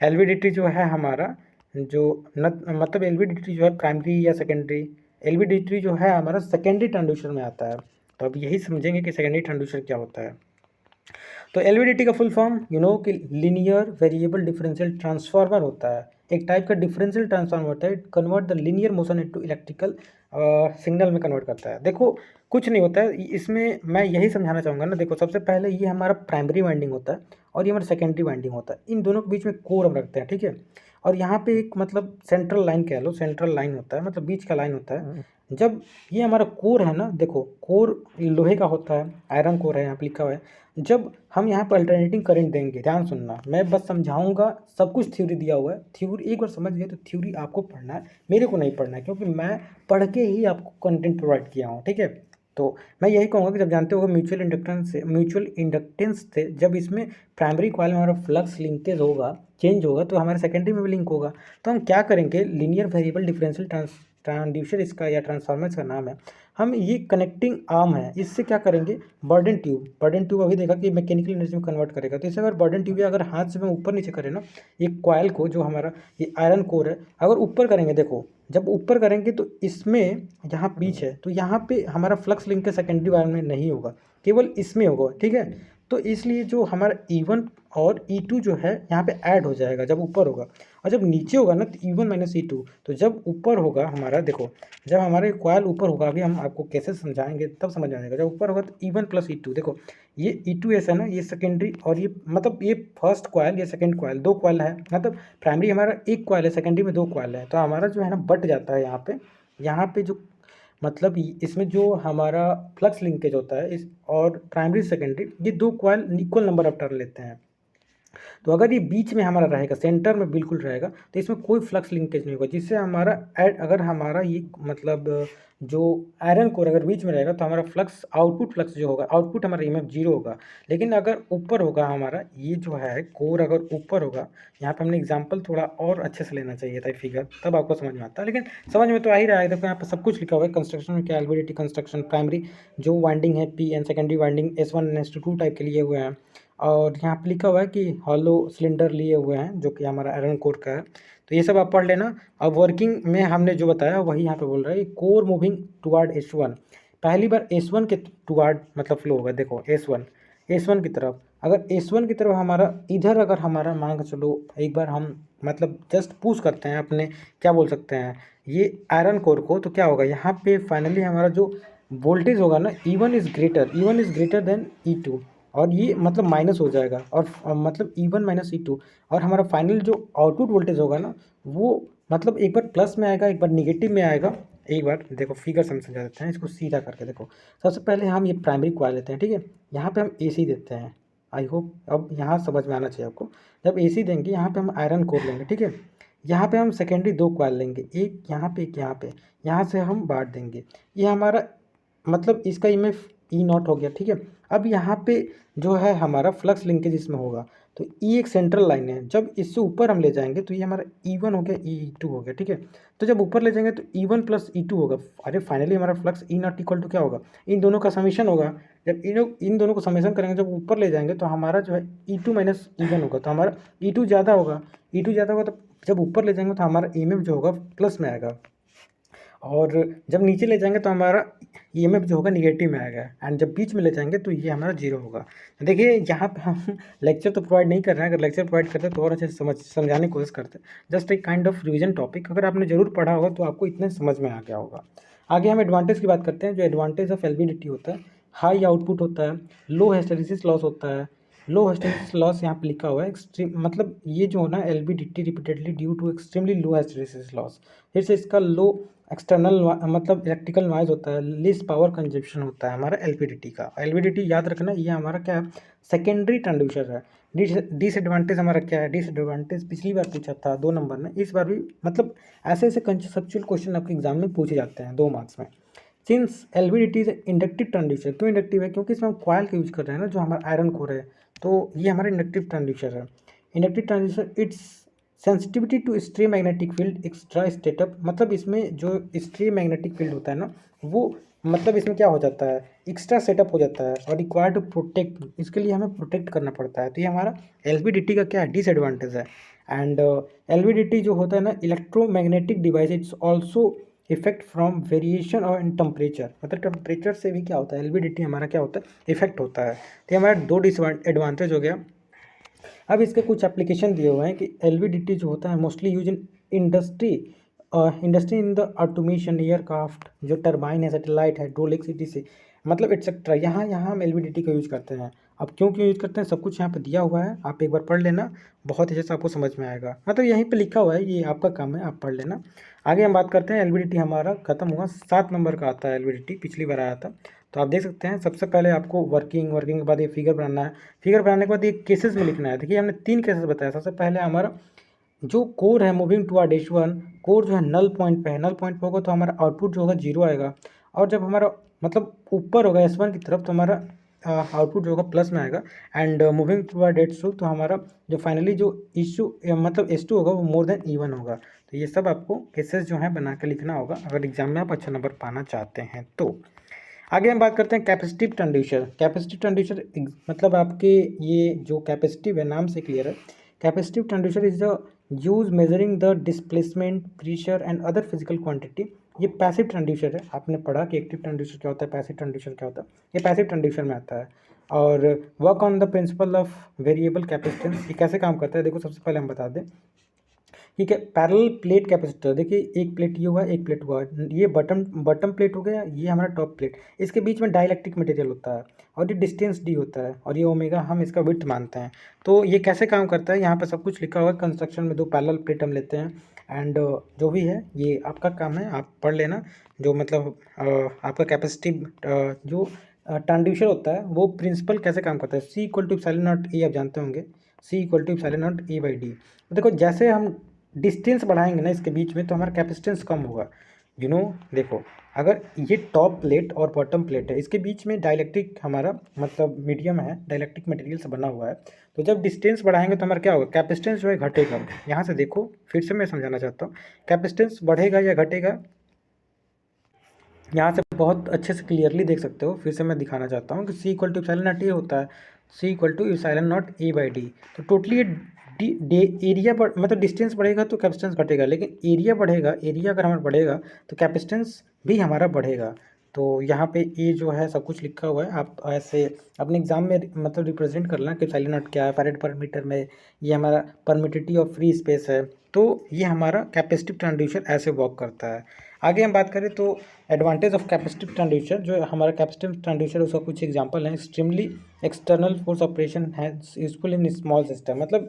एलवीडीटी जो है हमारा जो मतलब एलवीडीटी जो है प्राइमरी या सेकेंडरी, एलवीडीटी जो है हमारा सेकेंडरी ट्रांसड्यूसर में आता है। तो अब यही समझेंगे कि सेकेंडरी ट्रांसड्यूसर क्या होता है। तो एलवीडीटी का फुल फॉर्म कि लीनियर वेरिएबल डिफरेंशियल ट्रांसफार्मर होता है। एक टाइप का डिफरेंशियल ट्रांसफार्मर होता है, convert the linear motion into electrical signal में कन्वर्ट करता है। देखो कुछ नहीं होता है इसमें, मैं यही समझाना चाहूँगा ना। देखो सबसे पहले ये हमारा प्राइमरी वाइंडिंग होता है और ये हमारा सेकेंडरी वाइंडिंग होता है। इन दोनों के बीच में कोर हम रखते हैं, ठीक है। और यहाँ पे एक मतलब सेंट्रल लाइन कह लो, सेंट्रल लाइन होता है, मतलब बीच का लाइन होता है। जब ये हमारा कोर है ना, देखो कोर लोहे का होता है, आयरन कोर है यहाँ पे लिखा हुआ है। जब हम यहाँ पर अल्टरनेटिंग करंट देंगे, ध्यान सुनना, मैं बस समझाऊंगा, सब कुछ थ्योरी दिया हुआ है। थ्योरी एक बार समझ गए तो थ्योरी आपको पढ़ना है, मेरे को नहीं पढ़ना है, क्योंकि मैं पढ़ के ही आपको कंटेंट प्रोवाइड किया हूँ, ठीक है। तो मैं यही कहूँगा कि जब जानते हो म्यूचुअल इंडक्टेंस से जब इसमें प्राइमरी कॉइल में हमारा फ्लक्स लिंकेज होगा, चेंज होगा, तो हमारे सेकेंडरी में भी लिंक होगा। तो हम क्या करेंगे, लीनियर वेरिएबल डिफरेंशियल ट्रांसड्यूसर इसका या ट्रांसफार्मर का नाम है। हम ये कनेक्टिंग आर्म है, इससे क्या करेंगे, बर्डन ट्यूब अभी देखा कि मैकेनिकल एनर्जी में कन्वर्ट करेगा। तो इसे अगर बर्डन ट्यूब या अगर हाथ से हम ऊपर नीचे करें ना, ये कॉइल को जो हमारा ये आयरन कोर है, अगर ऊपर करेंगे, देखो जब ऊपर करेंगे तो इसमें यहाँ बीच है, तो यहाँ पे हमारा फ्लक्स लिंक के सेकेंडरी वायर में नहीं होगा, केवल इसमें होगा, ठीक है। तो इसलिए जो हमारा E1 और E2 जो है यहाँ पे ऐड हो जाएगा जब ऊपर होगा, और जब नीचे होगा ना तो E1 माइनस E2। तो जब ऊपर होगा हमारा, देखो जब हमारे कॉइल ऊपर होगा, अभी हम आपको कैसे समझाएंगे तब समझ में आएगा। जब ऊपर होगा तो E1 प्लस E2, देखो ये E2S है ना, ये सेकेंडरी, और ये मतलब ये फर्स्ट कॉइल, ये सेकेंड कॉइल, दो कॉइल है, मतलब प्राइमरी हमारा एक कॉइल है, सेकेंडरी में दो कॉइल है। तो हमारा जो है ना बट जाता है यहाँ पे जो मतलब इसमें जो हमारा फ्लक्स लिंकेज होता है इस और प्राइमरी सेकेंडरी, ये दो coil equal number of turn लेते हैं। तो अगर ये बीच में हमारा रहेगा, सेंटर में बिल्कुल रहेगा, तो इसमें कोई फ्लक्स लिंकेज नहीं होगा, जिससे हमारा अगर हमारा ये मतलब जो आयरन कोर अगर बीच में रहेगा तो हमारा फ्लक्स, आउटपुट फ्लक्स जो होगा, आउटपुट हमारा EMF 0 होगा। लेकिन अगर ऊपर होगा हमारा ये जो है कोर, अगर ऊपर होगा, यहाँ पे हमने एग्जाम्पल थोड़ा और अच्छे से लेना चाहिए था फिगर, तब आपको समझ में आता है। लेकिन समझ में तो आ ही रहा है। देखो यहाँ पे सब कुछ लिखा हुआ है, कंस्ट्रक्शन में क्या, एलवीडीटी कंस्ट्रक्शन, प्राइमरी जो वाइंडिंग है PN, secondary winding S1 S2 type के लिए हुए हैं। और यहाँ पे लिखा हुआ है कि हॉलो सिलेंडर लिए हुए हैं जो कि हमारा आयरन कोर का है। तो ये सब आप पढ़ लेना। अब वर्किंग में हमने जो बताया वही यहाँ पे बोल रहा है, कोर मूविंग टुवार्ड S1, पहली बार S1 के टुवार्ड मतलब फ्लो होगा। देखो S1 की तरफ, अगर S1 की तरफ हमारा इधर, अगर हमारा मान के चलो एक बार हम मतलब जस्ट पुश करते हैं अपने, क्या बोल सकते हैं, ये आयरन कोर को, तो क्या होगा यहाँ पे फाइनली हमारा जो वोल्टेज होगा ना, E1 is greater than E2, और ये मतलब माइनस हो जाएगा, और मतलब E1 माइनस E2, और हमारा फाइनल जो आउटपुट वोल्टेज होगा ना, वो मतलब एक बार प्लस में आएगा, एक बार निगेटिव में आएगा। एक बार देखो फिगर समझा देते हैं इसको सीधा करके। देखो सबसे पहले हम ये प्राइमरी कॉइल लेते हैं, ठीक है, यहाँ पे हम AC देते हैं, आई होप अब यहाँ समझ में आना चाहिए आपको। जब AC देंगे यहाँ पे हम आयरन कोर लेंगे, ठीक है। यहाँ पे हम सेकेंडरी 2 कॉइल लेंगे, एक यहाँ पे एक यहाँ पे, यहाँ से हम बांट देंगे। ये हमारा मतलब इसका ईएमएफ E0 हो गया, ठीक है। अब यहाँ पे जो है हमारा फ्लक्स लिंकेज इसमें होगा, तो E एक सेंट्रल लाइन है। जब इससे ऊपर हम ले जाएंगे तो ये हमारा E1 हो गया, E2 हो गया, ठीक है। तो जब ऊपर ले जाएंगे तो E1 प्लस E2 होगा। अरे फाइनली हमारा फ्लक्स E0 इक्वल टू क्या होगा, इन दोनों का समीशन होगा। जब इन दोनों को समीशन करेंगे, जब ऊपर ले जाएंगे तो हमारा जो है E2 माइनस E1 होगा, तो हमारा E2 ज़्यादा होगा। E2 ज़्यादा होगा तो जब ऊपर ले जाएंगे तो हमारा ईएमएफ जो होगा प्लस में आएगा, और जब नीचे ले जाएंगे तो हमारा ईएमएफ जो होगा निगेटिव में आएगा, एंड जब बीच में ले जाएंगे तो ये हमारा जीरो होगा। देखिए यहाँ पे हम लेक्चर तो प्रोवाइड नहीं कर रहे हैं, अगर लेक्चर प्रोवाइड करते तो और अच्छे से समझाने की कोशिश करते। जस्ट एक काइंड ऑफ रिवीजन टॉपिक, अगर आपने जरूर पढ़ा होगा तो आपको इतने समझ में आ गया होगा। आगे हम एडवांटेज की बात करते हैं। जो एडवांटेज ऑफ एलबीडीटी होता है, हाई आउटपुट होता है, लो हिस्टैरिसीस लॉस होता है। लो हिस्टैरिसीस लॉस यहाँ पे लिखा हुआ है एक्सट्रीम, मतलब ये जो है ना LVDT repeatedly due to extremely low hysteresis loss. फिर से इसका लो एक्सटर्नल मतलब इलेक्ट्रिकल नॉइज होता है, लेस पावर कंजप्शन होता है हमारा एलबीडीटी का। एलबीडीटी याद रखना, ये हमारा क्या है, सेकेंडरी ट्रांसड्यूसर है। डिसएडवांटेज हमारा क्या है, डिसएडवांटेज पिछली बार पूछा था 2 नंबर में, इस बार भी मतलब ऐसे ऐसे कंसेप्चुअल क्वेश्चन आपके एग्जाम में पूछे जाते हैं 2 मार्क्स में। सिंस एलबीडीटी इज इंडक्टिव ट्रांसड्यूसर, क्यों इंडक्टिव है, क्योंकि इसमें हम कॉइल का यूज कर रहे हैं ना, जो हमारा आयरन कोर है, तो ये हमारा इंडक्टिव ट्रांसड्यूसर है। Inductive transducer its sensitivity to extreme magnetic field extra setup, मतलब इसमें जो एक्सट्रीम मैग्नेटिक फील्ड होता है ना, वो मतलब इसमें क्या हो जाता है, एक्स्ट्रा सेटअप हो जाता है, और रिक्वायर टू प्रोटेक्ट, इसके लिए हमें प्रोटेक्ट करना पड़ता है। तो ये हमारा एलबीडीटी का क्या है, डिसएडवांटेज है। एंड एलबीडीटी जो होता है ना, electromagnetic device, it's also effect from variation और इन टेम्परेचर, मतलब टेम्परेचर से भी क्या होता है, एलबीडीटी हमारा क्या होता है, इफेक्ट होता है। तो ये हमारा 2 डिसएडवांटेज हो गया। अब इसके कुछ एप्लीकेशन दिए हुए हैं कि एलवीडीटी जो होता है mostly use in industry, industry in the automation, aircraft, जो टरबाइन है, सैटेलाइट, हाइड्रोलिक सिटी से, मतलब एटसेट्रा, यहाँ यहाँ हम एलवीडीटी का यूज़ करते हैं। अब क्यों क्यों यूज़ करते हैं, सब कुछ यहाँ पे दिया हुआ है, आप एक बार पढ़ लेना, बहुत अच्छे से आपको समझ में आएगा। मतलब यहीं पे लिखा हुआ है, ये आपका काम है, आप पढ़ लेना। आगे हम बात करते हैं, एलवीडीटी हमारा खत्म हुआ, 7 नंबर का आता है एलवीडीटी, पिछली बार आया था। तो आप देख सकते हैं, सबसे पहले आपको वर्किंग के बाद ये फिगर बनाना है। फिगर बनाने के बाद ये केसेस में लिखना है। देखिए हमने 3 केसेस बताया। सबसे पहले हमारा जो कोर है मूविंग टुवर्ड S1, कोर जो है नल पॉइंट पे है, नल पॉइंट पे होगा तो हमारा आउटपुट जो होगा 0 आएगा। और जब हमारा मतलब ऊपर होगा S1 की तरफ तो हमारा आउटपुट जो होगा प्लस में आएगा। एंड मूविंग टुवर्ड S2 तो हमारा जो फाइनली जो इशू मतलब S2 होगा वो मोर देन E1 होगा। तो ये सब आपको केसेस जो है बना के लिखना होगा, अगर एग्जाम में आप अच्छा नंबर पाना चाहते हैं तो। आगे हम बात करते हैं कैपेसिटिव ट्रांसड्यूसर। कैपेसिटिव ट्रांसड्यूसर मतलब आपके ये जो कैपेसिटिव है, नाम से क्लियर है। Capacitive transducer is the use measuring the displacement, pressure and other physical quantity. ये पैसिव ट्रांसड्यूसर है। आपने पढ़ा कि एक्टिव ट्रांसड्यूसर क्या होता है, पैसिव ट्रांसड्यूसर क्या होता है, ये पैसिव ट्रांसड्यूसर में आता है। और work on the principle of variable capacitance, ये कैसे काम करता है, देखो सबसे पहले हम बता दें। ठीक है, पैरेलल प्लेट कैपेसिटर, देखिए एक प्लेट ये हुआ, एक प्लेट हुआ, ये बटम प्लेट हो गया, ये हमारा टॉप प्लेट, इसके बीच में डाइलेक्ट्रिक मटेरियल होता है, और ये डिस्टेंस डी होता है, और ये ओमेगा हम इसका विड्थ मानते हैं। तो ये कैसे काम करता है, यहाँ पर सब कुछ लिखा हुआ है। कंस्ट्रक्शन में 2 पैरेलल प्लेट हम लेते हैं, एंड जो भी है ये आपका काम है, आप पढ़ लेना। जो मतलब आपका कैपेसिटिव जो ट्रांसड्यूसर होता है वो प्रिंसिपल कैसे काम करता है, C equal to epsilon naught A, आप जानते होंगे, C equal to epsilon naught A by D. तो देखो जैसे हम डिस्टेंस बढ़ाएंगे ना इसके बीच में तो हमारा कैपेसिटेंस कम होगा। देखो अगर ये टॉप प्लेट और बॉटम प्लेट है, इसके बीच में डाइलेक्ट्रिक हमारा मतलब मीडियम है, डाइलेक्ट्रिक मटेरियल से बना हुआ है, तो जब डिस्टेंस बढ़ाएंगे तो हमारा क्या होगा, कैपेसिटेंस जो है घटेगा। यहाँ से देखो फिर से मैं समझाना चाहता हूँ, कैपेसिटेंस बढ़ेगा या घटेगा, यहाँ से बहुत अच्छे से क्लियरली देख सकते हो। फिर से मैं दिखाना चाहता हूँ कि C equal to epsilon naught A होता है, C equal to epsilon naught A by D. तो टोटली एरिया मतलब डिस्टेंस बढ़ेगा तो कैपेसिटेंस घटेगा, लेकिन एरिया बढ़ेगा, एरिया अगर हमारा बढ़ेगा तो कैपेसिटेंस भी हमारा बढ़ेगा। तो यहाँ पे ये जो है सब कुछ लिखा हुआ है, आप ऐसे अपने एग्जाम में मतलब रिप्रेजेंट कर लेना कि एप्सिलॉन नॉट क्या है, फैरेड पर मीटर में ये हमारा परमिटिविटी ऑफ फ्री स्पेस है। तो ये हमारा कैपेसिटिव ट्रांसड्यूसर ऐसे वर्क करता है। आगे हम बात करें तो एडवांटेज ऑफ कैपेसिटिव ट्रांसड्यूसर, जो हमारा कैपेसिटिव ट्रांसड्यूसर उसका कुछ एग्जांपल है। एक्सट्रीमली एक्सटर्नल फोर्स ऑपरेशन है यूजफुल इन स्मॉल सिस्टम, मतलब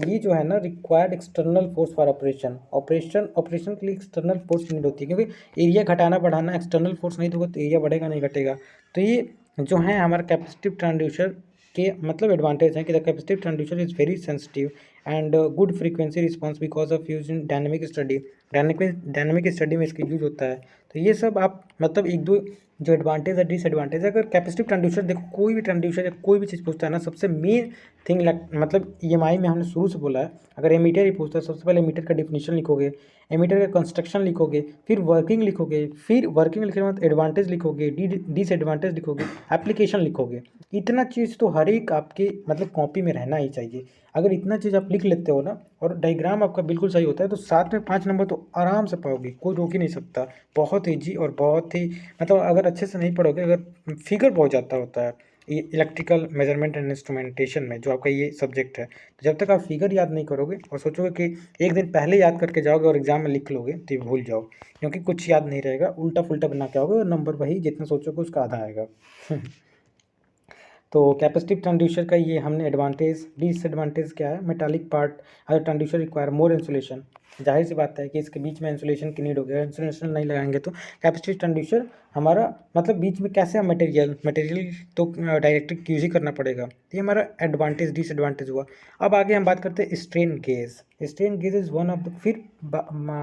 ये जो है ना required external force for operation के लिए एक्सटर्नल फोर्स नीड होती है, क्योंकि एरिया घटाना बढ़ाना एक्सटर्नल फोर्स नहीं दोगे तो एरिया बढ़ेगा नहीं घटेगा। तो ये जो है हमारा कैपेसिटिव ट्रांसड्यूसर के मतलब एडवांटेज हैं कि the capacitive transducer is very sensitive and good frequency response because of use in dynamic study में इसका यूज होता है। तो ये सब आप मतलब एक दो जो एडवांटेज है डिसएडवांटेज है। अगर कैपेसिटिव ट्रांसड्यूसर देखो, कोई भी ट्रांसड्यूसर या कोई भी चीज़ पूछता है ना, सबसे मेन थिंग मतलब ईएमआई में हमने शुरू से बोला है, अगर एमीटर ही पूछता है सबसे पहले एमीटर का डिफिनीशन लिखोगे, एमीटर का कंस्ट्रक्शन लिखोगे, फिर वर्किंग लिखोगे, फिर वर्किंग लिखने के बाद एडवांटेज लिखोगे, डिसएडवांटेज लिखोगे, एप्लीकेशन लिखोगे। इतना चीज़ तो हर एक आपके मतलब कॉपी में रहना ही चाहिए। अगर इतना चीज़ आप लिख लेते हो ना और डायग्राम आपका बिल्कुल सही होता है तो साथ में 5 नंबर तो आराम से पाओगे, कोई रोक ही नहीं सकता। बहुत ईजी और बहुत ही मतलब अगर अच्छे से नहीं पढ़ोगे, अगर फिगर बहुत ज़्यादा होता है ये इलेक्ट्रिकल मेजरमेंट एंड इंस्ट्रूमेंटेशन में जो आपका ये सब्जेक्ट है, तो जब तक आप फिगर याद नहीं करोगे और सोचोगे कि एक दिन पहले याद करके जाओगे और एग्जाम में लिख लोगे तो ये भूल जाओ, क्योंकि कुछ याद नहीं रहेगा, उल्टा फुल्टा बना के आओगे और नंबर वही जितना सोचोगे उसका आधा आएगा। तो कैपेसिटिव ट्रांसड्यूसर का ये हमने एडवांटेज। डिसएडवांटेज क्या है? मेटालिक पार्ट अगर ट्रांसड्यूसर रिक्वायर मोर इंसुलेशन, जाहिर सी बात है कि इसके बीच में इंसुलेशन की नीड होगी, इंसुलेशन नहीं लगाएंगे तो कैपेसिटिव ट्रांसड्यूसर हमारा मतलब बीच में कैसे हम मटेरियल तो डायरेक्ट यूज ही करना पड़ेगा। ये हमारा एडवांटेज डिसएडवांटेज हुआ। अब आगे हम बात करते हैं strain gauge. Strain gauge is one of the फिर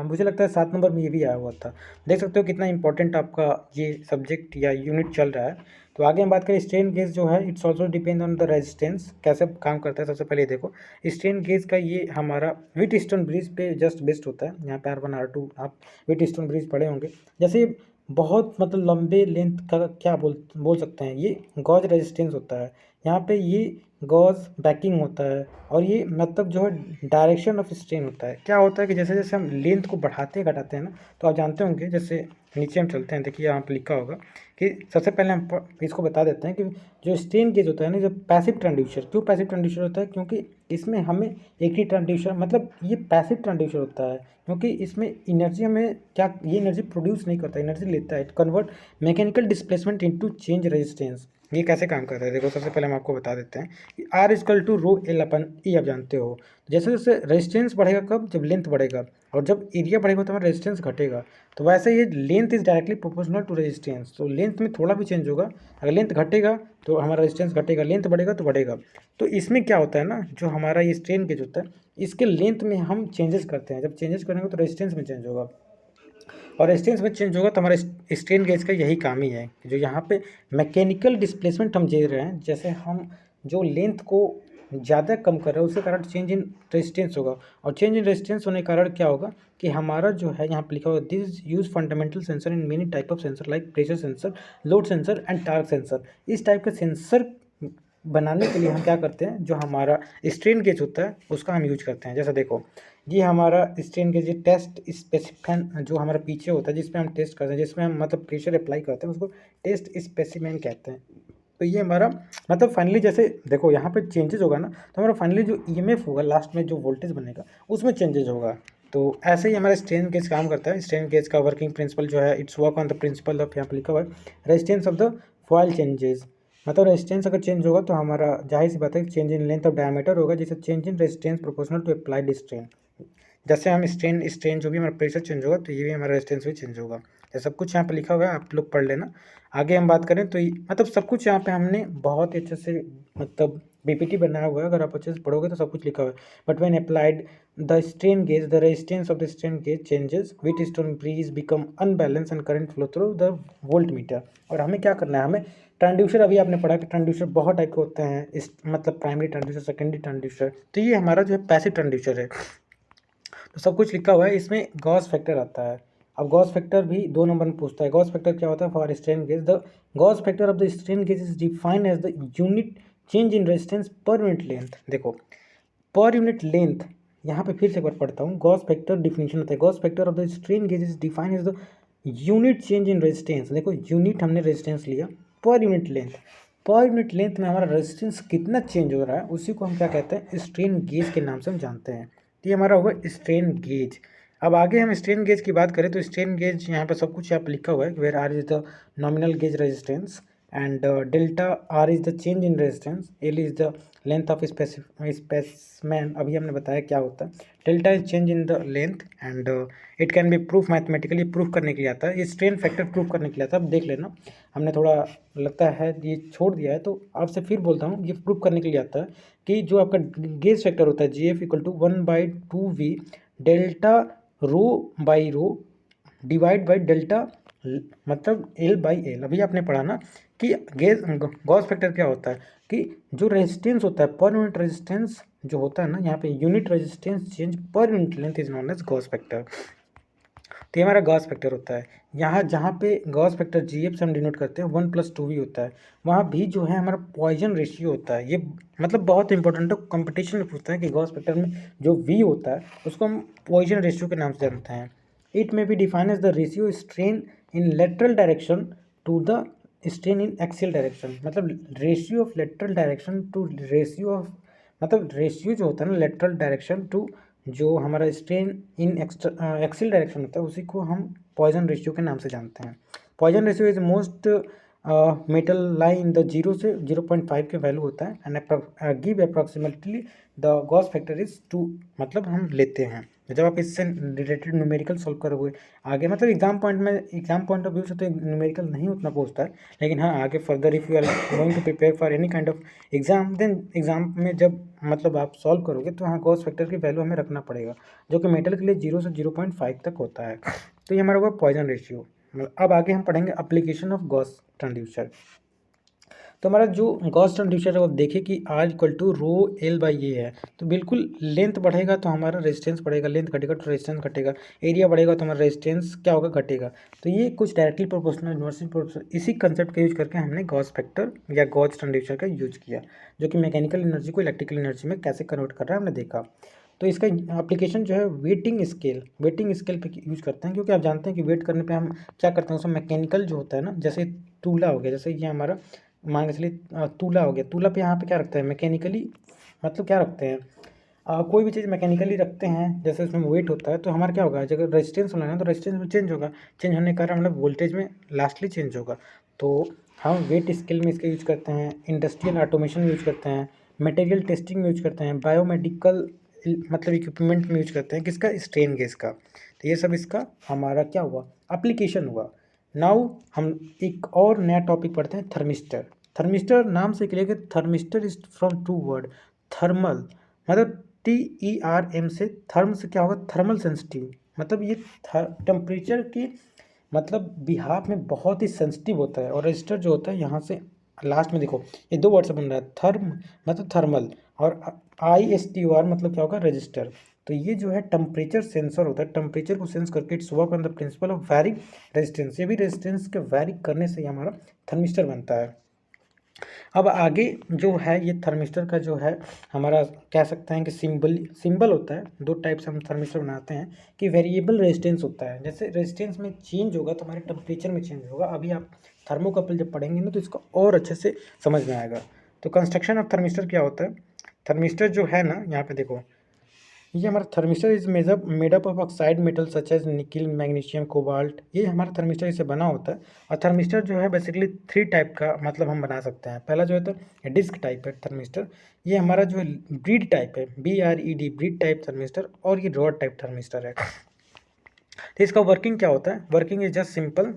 मुझे लगता है 7 नंबर में ये भी आया हुआ था। देख सकते हो कितना इंपॉर्टेंट आपका ये सब्जेक्ट या यूनिट चल रहा है। तो आगे हम बात करें स्ट्रेन गेज जो है, it's also depend on the resistance, कैसे काम करता है। सबसे पहले देखो स्ट्रेन गेज का ये हमारा व्हीटस्टोन ब्रिज पे जस्ट बेस्ड होता है। यहाँ पे R1 R2 आप व्हीटस्टोन ब्रिज पढ़े होंगे। जैसे बहुत मतलब लंबे लेंथ का क्या बोल सकते हैं, ये गॉज रेजिस्टेंस होता है। यहाँ पे ये गॉज बैकिंग होता है और ये मतलब जो है डायरेक्शन ऑफ स्ट्रेन होता है। क्या होता है कि जैसे जैसे हम लेंथ को बढ़ाते घटाते हैं ना, तो आप जानते होंगे, जैसे नीचे हम चलते हैं, देखिए यहाँ पे लिखा होगा कि सबसे पहले हम इसको बता देते हैं कि जो स्ट्रेन गेज होता है ना, जो पैसिव ट्रांसड्यूसर, क्यों पैसिव ट्रांसड्यूसर होता है? क्योंकि इसमें हमें एक ही ट्रांसड्यूसर मतलब ये पैसिव ट्रांसड्यूसर होता है क्योंकि इसमें एनर्जी हमें क्या, ये एनर्जी प्रोड्यूस नहीं करता, एनर्जी लेता है। Convert mechanical displacement into change resistance. ये कैसे काम करता है देखो, सबसे पहले हम आपको बता देते हैं कि R equal to rho L upon E, आप जानते हो। जैसे जैसे रेजिस्टेंस बढ़ेगा, कब? जब लेंथ बढ़ेगा, और जब एरिया बढ़ेगा तो हमारा रेजिस्टेंस घटेगा। तो वैसे ये length is directly proportional to resistance. तो लेंथ में थोड़ा भी चेंज होगा, अगर लेंथ घटेगा तो हमारा रेजिस्टेंस घटेगा, लेंथ बढ़ेगा तो बढ़ेगा। तो इसमें क्या होता है ना, जो हमारा ये स्ट्रेन गेज होता है, इसके लेंथ में हम चेंजेस करते हैं। जब चेंजेस करेंगे तो रेजिस्टेंस में चेंज होगा, और रेजिस्टेंस में चेंज होगा तो हमारा स्ट्रेन गेज का यही काम ही है कि जो यहाँ पे मैकेनिकल डिस्प्लेसमेंट हम झेल रहे हैं, जैसे हम जो लेंथ को ज़्यादा कम कर रहे हैं उसके कारण चेंज इन रेजिस्टेंस होगा, और चेंज इन रेजिस्टेंस होने के कारण क्या होगा कि हमारा जो है यहाँ पे लिखा हुआ this use fundamental sensor in many type of sensor like pressure sensor, load sensor and torque sensor. इस टाइप के सेंसर बनाने के लिए हम क्या करते हैं, जो हमारा स्ट्रेन गेज होता है उसका हम यूज करते हैं। जैसा देखो ये हमारा स्ट्रेन गेज, ये टेस्ट स्पेसिफिकन जो हमारा पीछे होता है जिसमें हम टेस्ट करते हैं, जिसमें हम मतलब प्रेशर अप्लाई करते हैं, उसको टेस्ट स्पेसिमेन कहते हैं। तो ये हमारा मतलब फाइनली जैसे देखो यहाँ पे चेंजेस होगा ना, तो हमारा फाइनली जो ईएमएफ होगा लास्ट में, जो वोल्टेज बनेगा उसमें चेंजेस होगा। तो ऐसे ही हमारा स्ट्रेन गेज काम करता है। स्ट्रेन गेज का वर्किंग प्रिंसिपल जो है, it's work on the principle of, यहाँ पे लिखा हुआ है resistance of the foil changes. मतलब रेजिस्टेंस अगर चेंज होगा तो हमारा जाहिर सी बात है change in length of diameter होगा, जैसे change in resistance proportional to applied strain. जैसे हम स्ट्रेन जो भी हमारा प्रेशर चेंज होगा तो ये भी हमारा रेजिस्टेंस भी चेंज होगा। ये सब कुछ यहाँ पे लिखा हुआ है, आप लोग पढ़ लेना। आगे हम बात करें तो मतलब सब कुछ यहाँ पे हमने बहुत ही अच्छे से मतलब बीपीटी बनाया हुआ है, अगर आप अच्छे से पढ़ोगे तो सब कुछ लिखा हुआ है। But when applied the strain gauge, the resistance of the strain gauge changes, Wheatstone bridge become unbalance and current flow through the volt meter. और हमें क्या करना है, हमें ट्रांसड्यूसर, अभी आपने पढ़ा कि ट्रांसड्यूसर बहुत टाइप के होते हैं, इस मतलब प्राइमरी ट्रांसड्यूसर, सेकेंडरी ट्रांसड्यूसर। तो ये हमारा जो है पैसिव ट्रांसड्यूसर है। तो सब कुछ लिखा हुआ है, इसमें गॉस फैक्टर आता है। अब गॉस फैक्टर भी 2 नंबर में पूछता है। गॉस फैक्टर क्या होता है? For strain gauge, the gauge factor of the strain gauge is defined as the unit change in resistance per unit length. देखो पर यूनिट लेंथ, यहाँ पे फिर से एक बार पढ़ता हूँ, गॉस फैक्टर डिफिनीशन होता है, gauge factor of the strain gauge is defined as the unit change in resistance. देखो यूनिट हमने रेजिस्टेंस लिया, per unit length, per unit length में हमारा रेजिस्टेंस कितना चेंज हो रहा है उसी को हम क्या कहते हैं, स्ट्रेन गेज के नाम से हम जानते हैं। ये हमारा होगा स्ट्रेन गेज। अब आगे हम स्ट्रेन गेज की बात करें तो स्ट्रेन गेज यहाँ पर सब कुछ यहाँ पर लिखा हुआ है, where R is the nominal gauge resistance and delta R is the change in resistance, L is the length of specimen, अभी हमने बताया क्या होता है। Delta is change in the length and it can be proof mathematically, proof करने के लिए आता है, ये स्ट्रेन फैक्टर प्रूफ करने के लिए आता है। अब देख लेना, हमने थोड़ा लगता है ये छोड़ दिया है, तो आपसे फिर बोलता हूँ, ये प्रूफ करने के लिए आता है कि जो आपका गेज फैक्टर होता है G F equal to 1/2v delta rho by rho divide by delta मतलब एल बाई एल। अभी आपने पढ़ा ना कि गेज गॉस फैक्टर क्या होता है कि जो रेजिस्टेंस होता है पर यूनिट रेजिस्टेंस जो होता है ना, यहाँ पे unit resistance change per unit length is known as gauge factor. तो ये हमारा गॉस फैक्टर होता है। यहाँ जहाँ पे गॉस फैक्टर जी एफ से हम डिनोट करते हैं 1+2v होता है, वहाँ भी जो है हमारा पॉइजन रेशियो होता है। ये मतलब बहुत इंपॉर्टेंट है, कंपटीशन में पूछता है कि गॉस फैक्टर में जो v होता है उसको हम पॉइजन रेशियो के नाम से जानते हैं। It may be define as the ratio strain in lateral direction to the strain in axial direction, मतलब ratio of lateral direction to ratio of, मतलब रेशियो जो होता है ना लेटरल डायरेक्शन टू जो हमारा स्ट्रेन इन एक्सियल डायरेक्शन होता है, उसी को हम पॉइजन रेशियो के नाम से जानते हैं। Poisson ratio is most metal lie in the 0 से 0.5 के वैल्यू होता है and give approximately the gauge factor is 2, मतलब हम लेते हैं जब आप इससे रिलेटेड न्यूमेरिकल सॉल्व करोगे आगे, मतलब एग्जाम पॉइंट ऑफ व्यू से तो न्यूमेरिकल नहीं उतना पूछता है, लेकिन हाँ आगे further if you are going to prepare for any kind of exam, then exam में जब मतलब आप सॉल्व करोगे तो हाँ गॉस फैक्टर की वैल्यू हमें रखना पड़ेगा, जो कि मेटल के लिए 0 से 0.5 तक होता है। तो ये हमारा हुआ पॉइजन रेशियो। अब आगे हम पढ़ेंगे एप्लीकेशन ऑफ गॉस ट्रांसड्यूसर। तो हमारा जो गॉस ट्रांसड्यूसर है वो देखे कि R equal to rho L by A है, तो बिल्कुल लेंथ बढ़ेगा तो हमारा रेजिस्टेंस बढ़ेगा, लेंथ घटेगा तो रेजिस्टेंस घटेगा, एरिया बढ़ेगा तो हमारा रेजिस्टेंस क्या होगा, घटेगा। तो ये कुछ डायरेक्टली प्रोपोर्शनल इन्वर्सली प्रोपोर्शनल इसी कंसेप्ट का यूज करके हमने गॉस फैक्टर या गॉस ट्रांसड्यूसर का यूज किया, जो कि मैकेनिकल एनर्जी को इलेक्ट्रिकल एनर्जी में कैसे कन्वर्ट कर रहा है हमने देखा। तो इसका एप्लीकेशन जो है वेटिंग स्केल पे यूज करते हैं, क्योंकि आप जानते हैं कि वेट करने पे हम क्या करते हैं उसमें मैकेनिकल जो होता है ना, जैसे तूला हो गया, जैसे ये हमारा मान के चलिए तूला हो गया, तूला पे यहाँ पे क्या रखते हैं मैकेनिकली, मतलब क्या रखते हैं कोई भी चीज़ मैकेनिकली रखते हैं, जैसे उसमें वेट होता है तो हमारा क्या होगा, अगर रेजिस्टेंस होना है तो रेजिस्टेंस में चेंज होगा, चेंज होने के कारण मतलब वोल्टेज में लास्टली चेंज होगा। तो हम वेट स्केल में इसका यूज करते हैं, इंडस्ट्रियल ऑटोमेशन में यूज करते हैं, मटेरियल टेस्टिंग में यूज करते हैं, बायोमेडिकल मतलब इक्विपमेंट में यूज करते हैं, किसका, स्ट्रेन गेज का। तो ये सब इसका हमारा क्या हुआ, एप्लीकेशन हुआ। नाउ हम एक और नया टॉपिक पढ़ते हैं, थर्मिस्टर। थर्मिस्टर नाम से क्लियर कि thermistor is from two word, thermal मतलब TERM से, थर्म से क्या होगा, थर्मल सेंसिटिव, मतलब ये टेम्परेचर की मतलब बिहाफ में बहुत ही सेंसिटिव होता है। और रजिस्टर जो होता है यहाँ से लास्ट में देखो ये दो वर्ड से बन रहा है, थर्म मतलब थर्मल और ISTOR मतलब क्या होगा, रजिस्टर। तो ये जो है टेम्परेचर सेंसर होता है, टेम्परेचर को सेंस करके it's work on the principle of varying resistance, ये भी रेजिस्टेंस के वैरी करने से ही हमारा थर्मिस्टर बनता है। अब आगे जो है ये थर्मिस्टर का जो है हमारा कह सकते हैं कि सिंबल होता है, दो टाइप से हम थर्मिस्टर बनाते हैं कि वेरिएबल रेजिस्टेंस होता है, जैसे रेजिस्टेंस में चेंज होगा तो हमारे टेम्परेचर में चेंज होगा। अभी आप थर्मोकपल जब पढ़ेंगे ना तो इसको और अच्छे से समझ में आएगा। तो कंस्ट्रक्शन ऑफ थर्मिस्टर क्या होता है, थर्मिस्टर जो है ना यहाँ पे देखो, ये हमारा thermistor is made up of oxide metal such as nickel magnesium cobalt, ये हमारा थर्मिस्टर इससे बना होता है। और थर्मिस्टर जो है बेसिकली 3 टाइप का मतलब हम बना सकते हैं। पहला जो है तो डिस्क टाइप है थर्मिस्टर, ये हमारा जो है ब्रीड टाइप है, BRED ब्रीड टाइप थर्मिस्टर, और ये रॉड टाइप थर्मिस्टर है। तो इसका वर्किंग क्या होता है, working is just simple,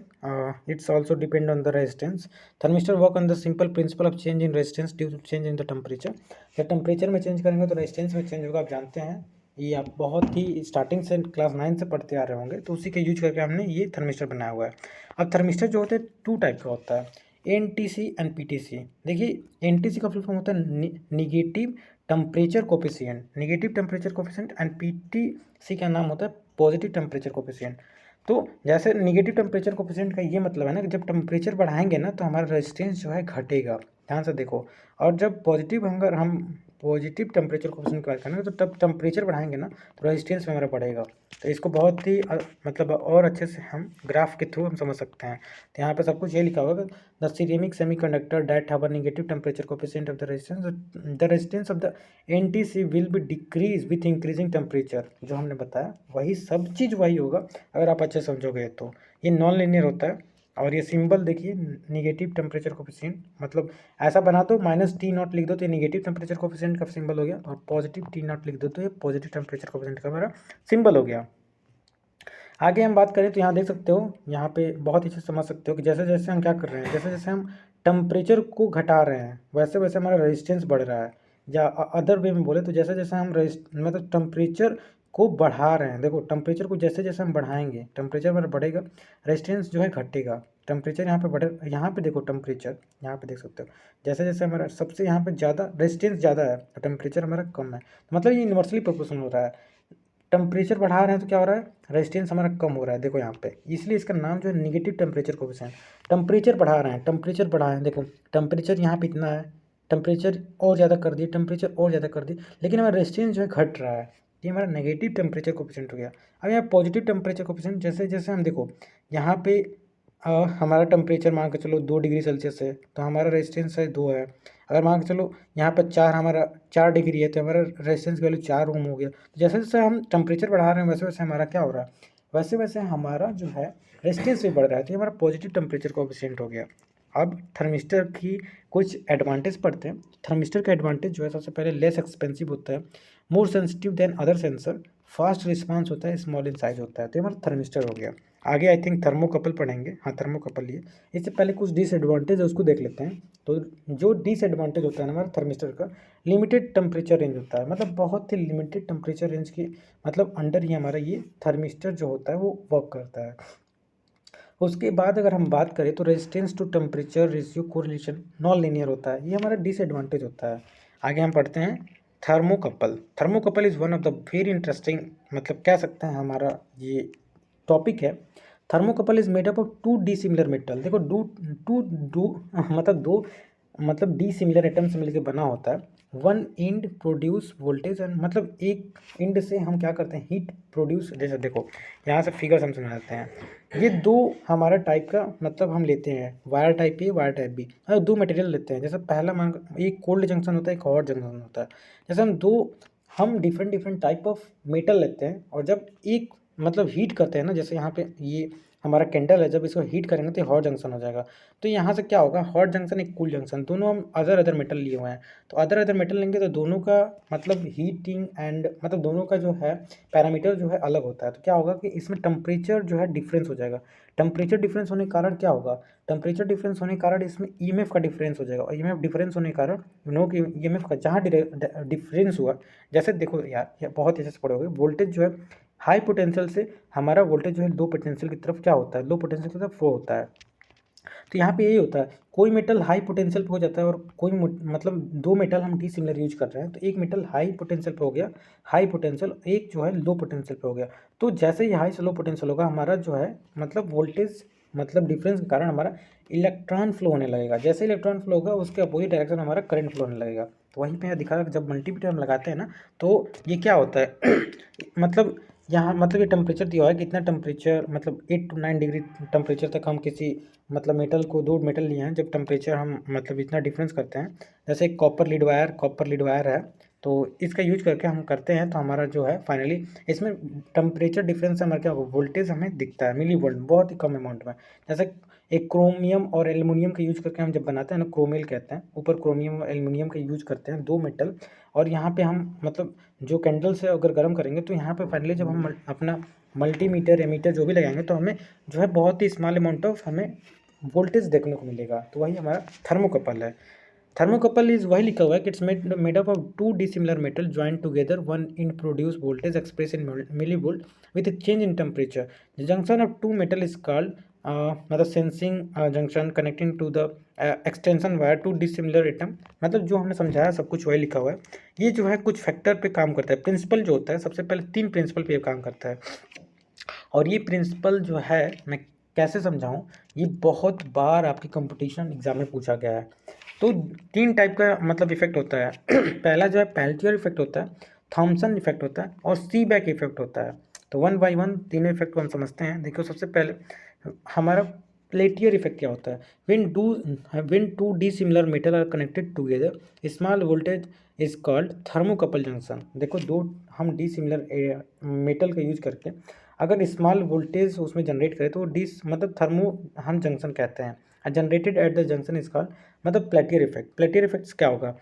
it's also depend on the resistance. Thermistor work on the simple principle of change in resistance due to change in the temperature. जब temperature में change करेंगे तो रेजिस्टेंस में चेंज होगा, आप जानते हैं ये आप बहुत ही स्टार्टिंग से क्लास 9 से पढ़ते आ रहे होंगे, तो उसी के यूज करके हमने ये थर्मिस्टर बनाया हुआ है। अब थर्मिस्टर जो होते हैं 2 टाइप का होता है, NTC एंड PTC। देखिए NTC का फुल फॉर्म होता है negative temperature coefficient, negative temperature coefficient, and PTC का नाम होता है पॉजिटिव टेम्परेचर कोफिशिएंट। तो जैसे निगेटिव टेम्परेचर कोफिशिएंट का ये मतलब है ना कि जब टेम्परेचर बढ़ाएंगे ना तो हमारा रेजिस्टेंस जो है घटेगा, ध्यान से देखो। और जब पॉजिटिव अगर हम पॉजिटिव टेम्परेचर कोफिशिएंट की बात करेंगे तो तब टेम्परेचर बढ़ाएंगे ना तो रेजिस्टेंस हमारा बढ़ेगा। तो इसको बहुत ही मतलब और अच्छे से हम ग्राफ के थ्रू हम समझ सकते हैं। तो यहाँ पे सब कुछ ये लिखा होगा, the ceramic semiconductor that have a negative temperature coefficient of the resistance of the NTC will be decrease with increasing temperature, जो हमने बताया वही सब चीज़ वही होगा अगर आप अच्छे समझोगे तो। ये नॉन लीनियर होता है, और ये सिंबल देखिए निगेटिव टेम्परेचर कोफिशिएंट, मतलब ऐसा बना दो -T0 लिख दो तो ये निगेटिव टेम्परेचर कोफिशिएंट का सिंबल हो गया, और पॉजिटिव T0 लिख दो तो ये पॉजिटिव टेम्परेचर कोफिशिएंट का मेरा सिंबल हो गया। आगे हम बात करें तो यहाँ देख सकते हो, यहाँ पे बहुत अच्छे से समझ सकते हो कि जैसे जैसे हम क्या कर रहे हैं, जैसे जैसे हम टेम्परेचर को घटा रहे हैं वैसे वैसे हमारा रेजिस्टेंस बढ़ रहा है। या अदर वे में बोले तो जैसे जैसे हम मतलब टेम्परेचर को बढ़ा रहे हैं, देखो टेम्परेचर को जैसे जैसे हम बढ़ाएंगे टेम्परेचर हमारा बढ़ेगा, रेजिस्टेंस जो है घटेगा। टेम्परेचर यहाँ पे बढ़े, यहाँ पे देखो टेम्परेचर, यहाँ पे देख सकते हो जैसे जैसे हमारा सबसे यहाँ पे ज़्यादा रेजिस्टेंस ज़्यादा है तो टेम्परेचर हमारा कम है, मतलब ये इन्वर्सली प्रोपोर्शनल हो रहा है। टेम्परेचर बढ़ा रहे हैं तो क्या हो रहा है, रेजिस्टेंस हमारा कम हो रहा है, देखो यहाँ पे, इसलिए इसका नाम जो है निगेटिव टेम्परेचर कोफिशिएंट। टेम्परेचर बढ़ा रहे हैं, टेम्परेचर बढ़ा है, देखो टेम्परेचर यहाँ पे इतना है, टेम्परेचर और ज़्यादा कर दिए, टेम्परेचर और ज़्यादा कर दिए, लेकिन हमारा रेजिस्टेंस जो है घट रहा है, ये हमारा नेगेटिव टेम्परेचर कोफिशिएंट हो गया। अब यहाँ पॉजिटिव टेम्परेचर कोफिशिएंट, जैसे जैसे हम देखो यहाँ पे हमारा टेम्परेचर मान के चलो 2 डिग्री सेल्सियस है तो हमारा रेजिस्टेंस है 2 है। अगर मान के चलो यहाँ पर 4, हमारा 4 डिग्री है तो हमारा रेजिस्टेंस वैल्यू 4 ओम हो गया। तो जैसे जैसे हम टेम्परेचर बढ़ा रहे हैं वैसे वैसे हमारा क्या हो रहा है, वैसे वैसे हमारा जो है रेजिस्टेंस भी बढ़ रहा है, तो ये हमारा पॉजिटिव टेम्परेचर कोएफिशिएंट हो गया। अब थर्मिस्टर की कुछ एडवांटेज पढ़ते हैं। थर्मिस्टर का एडवांटेज जो है सबसे पहले लेस एक्सपेंसिव होता है, more sensitive then other sensor, fast response होता है, स्मॉल इन साइज होता है, तो ये हमारा थर्मिस्टर हो गया। आगे आई थिंक थर्मोकपल पढ़ेंगे, हाँ थर्मोकपल लिए। इससे पहले कुछ डिसएडवांटेज है उसको देख लेते हैं। तो जो डिसएडवांटेज होता है ना हमारा थर्मिस्टर का, लिमिटेड टेम्परेचर रेंज होता है, मतलब बहुत ही लिमिटेड टेम्परेचर रेंज की मतलब अंडर ही हमारा ये थर्मिस्टर जो होता है वो वर्क करता है। उसके बाद अगर हम बात करें तो resistance to temperature ratio correlation non linear होता है, ये हमारा डिसएडवांटेज होता है। आगे हम पढ़ते हैं thermocouple. Thermocouple is one of the very interesting, मतलब कह सकते हैं हमारा ये टॉपिक है। Thermocouple is made up of 2 dissimilar metal, देखो डू टू डू मतलब दो मतलब डिसिमिलर एटम से मिलकर बना होता है। One end produce voltage end, मतलब एक इंड से हम क्या करते हैं हीट प्रोड्यूस, जैसे देखो यहाँ से फिगर हम समझाते हैं। ये दो हमारा टाइप का मतलब हम लेते हैं, wire type A wire type B, मतलब दो मटेरियल लेते हैं। जैसे पहला मान एक कोल्ड जंक्शन होता है, एक हॉट जंक्शन होता है। जैसे हम different different type of metal लेते हैं और जब एक मतलब हीट करते हैं ना, जैसे यहाँ पे ये हमारा कैंडल है, जब इसको हीट करेंगे तो हॉट जंक्शन हो जाएगा। तो यहाँ से क्या होगा, हॉट जंक्शन एक कूल जंक्शन, दोनों हम अदर अदर मेटल लिए हुए हैं। तो अदर अदर मेटल लेंगे तो दोनों का मतलब हीटिंग एंड मतलब दोनों का जो है पैरामीटर जो है अलग होता है। तो क्या होगा कि इसमें टेम्परेचर जो है डिफरेंस हो जाएगा। टेम्परेचर डिफरेंस होने के कारण क्या होगा, टेम्परेचर डिफरेंस होने के कारण इसमें ईएमएफ का डिफरेंस हो जाएगा, और ईएमएफ डिफरेंस होने के कारण यू नो कि ईएमएफ का जहाँ डिफरेंस हुआ, जैसे देखो यार बहुत अच्छे से पढ़ोगे, वोल्टेज जो है हाई पोटेंशियल से हमारा वोल्टेज जो है लो पोटेंशियल की तरफ क्या होता है, लो पोटेंशियल की तरफ फ्लो होता है। तो यहाँ पे यही होता है, कोई मेटल हाई पोटेंशियल पे हो जाता है और कोई मतलब दो मेटल हम डी सिमिलर यूज कर रहे हैं, तो एक मेटल हाई पोटेंशियल पे हो गया हाई पोटेंशियल, एक जो है लो पोटेंशियल पे हो गया। तो जैसे ही हाई से लो पोटेंशियल होगा हमारा जो है मतलब वोल्टेज मतलब डिफरेंस के कारण हमारा इलेक्ट्रॉन फ्लो होने लगेगा। जैसे इलेक्ट्रॉन फ्लो होगा उसके अपोजिट डायरेक्शन हमारा करंट फ्लो होने लगेगा। तो वहीं पे यहाँ दिखा रहा है जब मल्टीमीटर हम लगाते हैं ना तो ये क्या होता है मतलब यहाँ मतलब ये टेम्परेचर दिया हुआ है कितना टेम्परेचर, मतलब 8 to 9 डिग्री टेम्परेचर तक हम किसी मतलब मेटल को, दो मेटल लिए हैं, जब टेम्परेचर हम मतलब इतना डिफरेंस करते हैं, जैसे एक कॉपर लीड वायर है, तो इसका यूज करके हम करते हैं, तो हमारा जो है फाइनली इसमें टेम्परेचर डिफरेंस से हमारा क्या होगा, वोल्टेज हमें दिखता है मिली वोल्ट, बहुत ही कम अमाउंट में। जैसे एक क्रोमियम और एल्युमिनियम का यूज करके हम जब बनाते हैं ना, क्रोमिल कहते हैं, ऊपर क्रोमियम और एल्युमिनियम का यूज करते हैं, दो मेटल, और यहाँ पे हम मतलब जो कैंडल से अगर गर्म करेंगे तो यहाँ पे फाइनली जब हम अपना मल्टीमीटर एमीटर जो भी लगाएंगे तो हमें जो है बहुत ही स्मॉल अमाउंट ऑफ हमें वोल्टेज देखने को मिलेगा। तो वही हमारा थर्मोकपल है। थर्मोकपल इज वही लिखा हुआ है कि it's made up of 2 dissimilar metal joint together, one in produce voltage express in milli volt with a change in temperature. The junction of two metal is called मतलब sensing junction connecting to the extension wire to dissimilar atom. मतलब जो हमने समझाया सब कुछ वही लिखा हुआ है। ये जो है कुछ फैक्टर पे काम करता है, प्रिंसिपल जो होता है सबसे पहले 3 प्रिंसिपल पे काम करता है। और ये प्रिंसिपल जो है मैं कैसे समझाऊं, ये बहुत बार आपके कंपटीशन एग्जाम में पूछा गया है। तो 3 टाइप का मतलब इफेक्ट होता है पहला जो है पेल्टियर इफेक्ट होता है, थॉमसन इफेक्ट होता है और सीबैक इफेक्ट होता है। तो वन बाय वन तीनों इफेक्ट को हम समझते हैं। देखो सबसे पहले हमारा पेल्टियर इफेक्ट क्या होता है, when two dissimilar metal are connected together small voltage is called thermocouple junction. देखो दो हम डिसिमिलर मेटल का यूज करके अगर स्मॉल वोल्टेज उसमें जनरेट करे तो डिस मतलब थर्मो हम जंक्शन कहते हैं। Generated at the junction is called मतलब पेल्टियर इफेक्ट। पेल्टियर इफेक्ट क्या होगा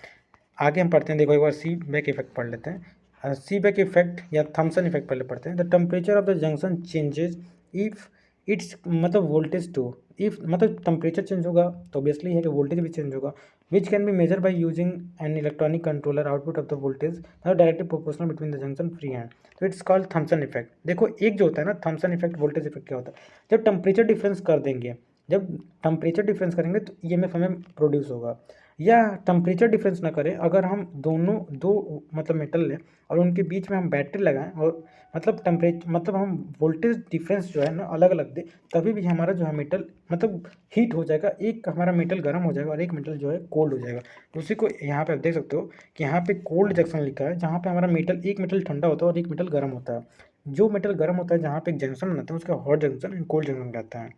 आगे हम पढ़ते हैं, देखो एक बार सी बैक इफेक्ट पढ़ लेते हैं। सी बैक इफेक्ट या थॉमसन इफेक्ट पहले पढ़ते हैं। The temperature of the junction changes if it's मतलब वोल्टेज टू, इफ मतलब टेम्परेचर चेंज होगा तो ऑब्वियसली है कि वोल्टेज भी चेंज होगा, which can be measure by using an electronic controller output of the voltage directly proportional between the junction free hand. तो it's called Thomson effect. देखो एक जो होता है ना थॉमसन इफेक्ट वोल्टेज इफेक्ट क्या होता है, जब टेम्परेचर डिफरेंस कर देंगे, जब टेम्परेचर डिफरेंस करेंगे तो ईएमएफ हमें प्रोड्यूस होगा। या टेम्परेचर डिफरेंस ना करें, अगर हम दोनों दो मतलब मेटल लें और उनके बीच में हम बैटरी लगाएं और मतलब टेम्परेचर मतलब हम वोल्टेज डिफरेंस जो है ना अलग अलग दें, तभी भी हमारा जो है मेटल मतलब हीट हो जाएगा, एक हमारा मेटल गर्म हो जाएगा और एक मेटल जो है कोल्ड हो जाएगा। तो उसी को यहाँ पे आप देख सकते हो कि यहाँ पे कोल्ड जंक्शन लिखा है, जहाँ पे हमारा मेटल एक मेटल ठंडा होता है और एक मेटल गर्म होता है। जो मेटल गर्म होता है जहाँ पे एक जंक्शन बनाता है उसका hot junction and cold junction कहता है।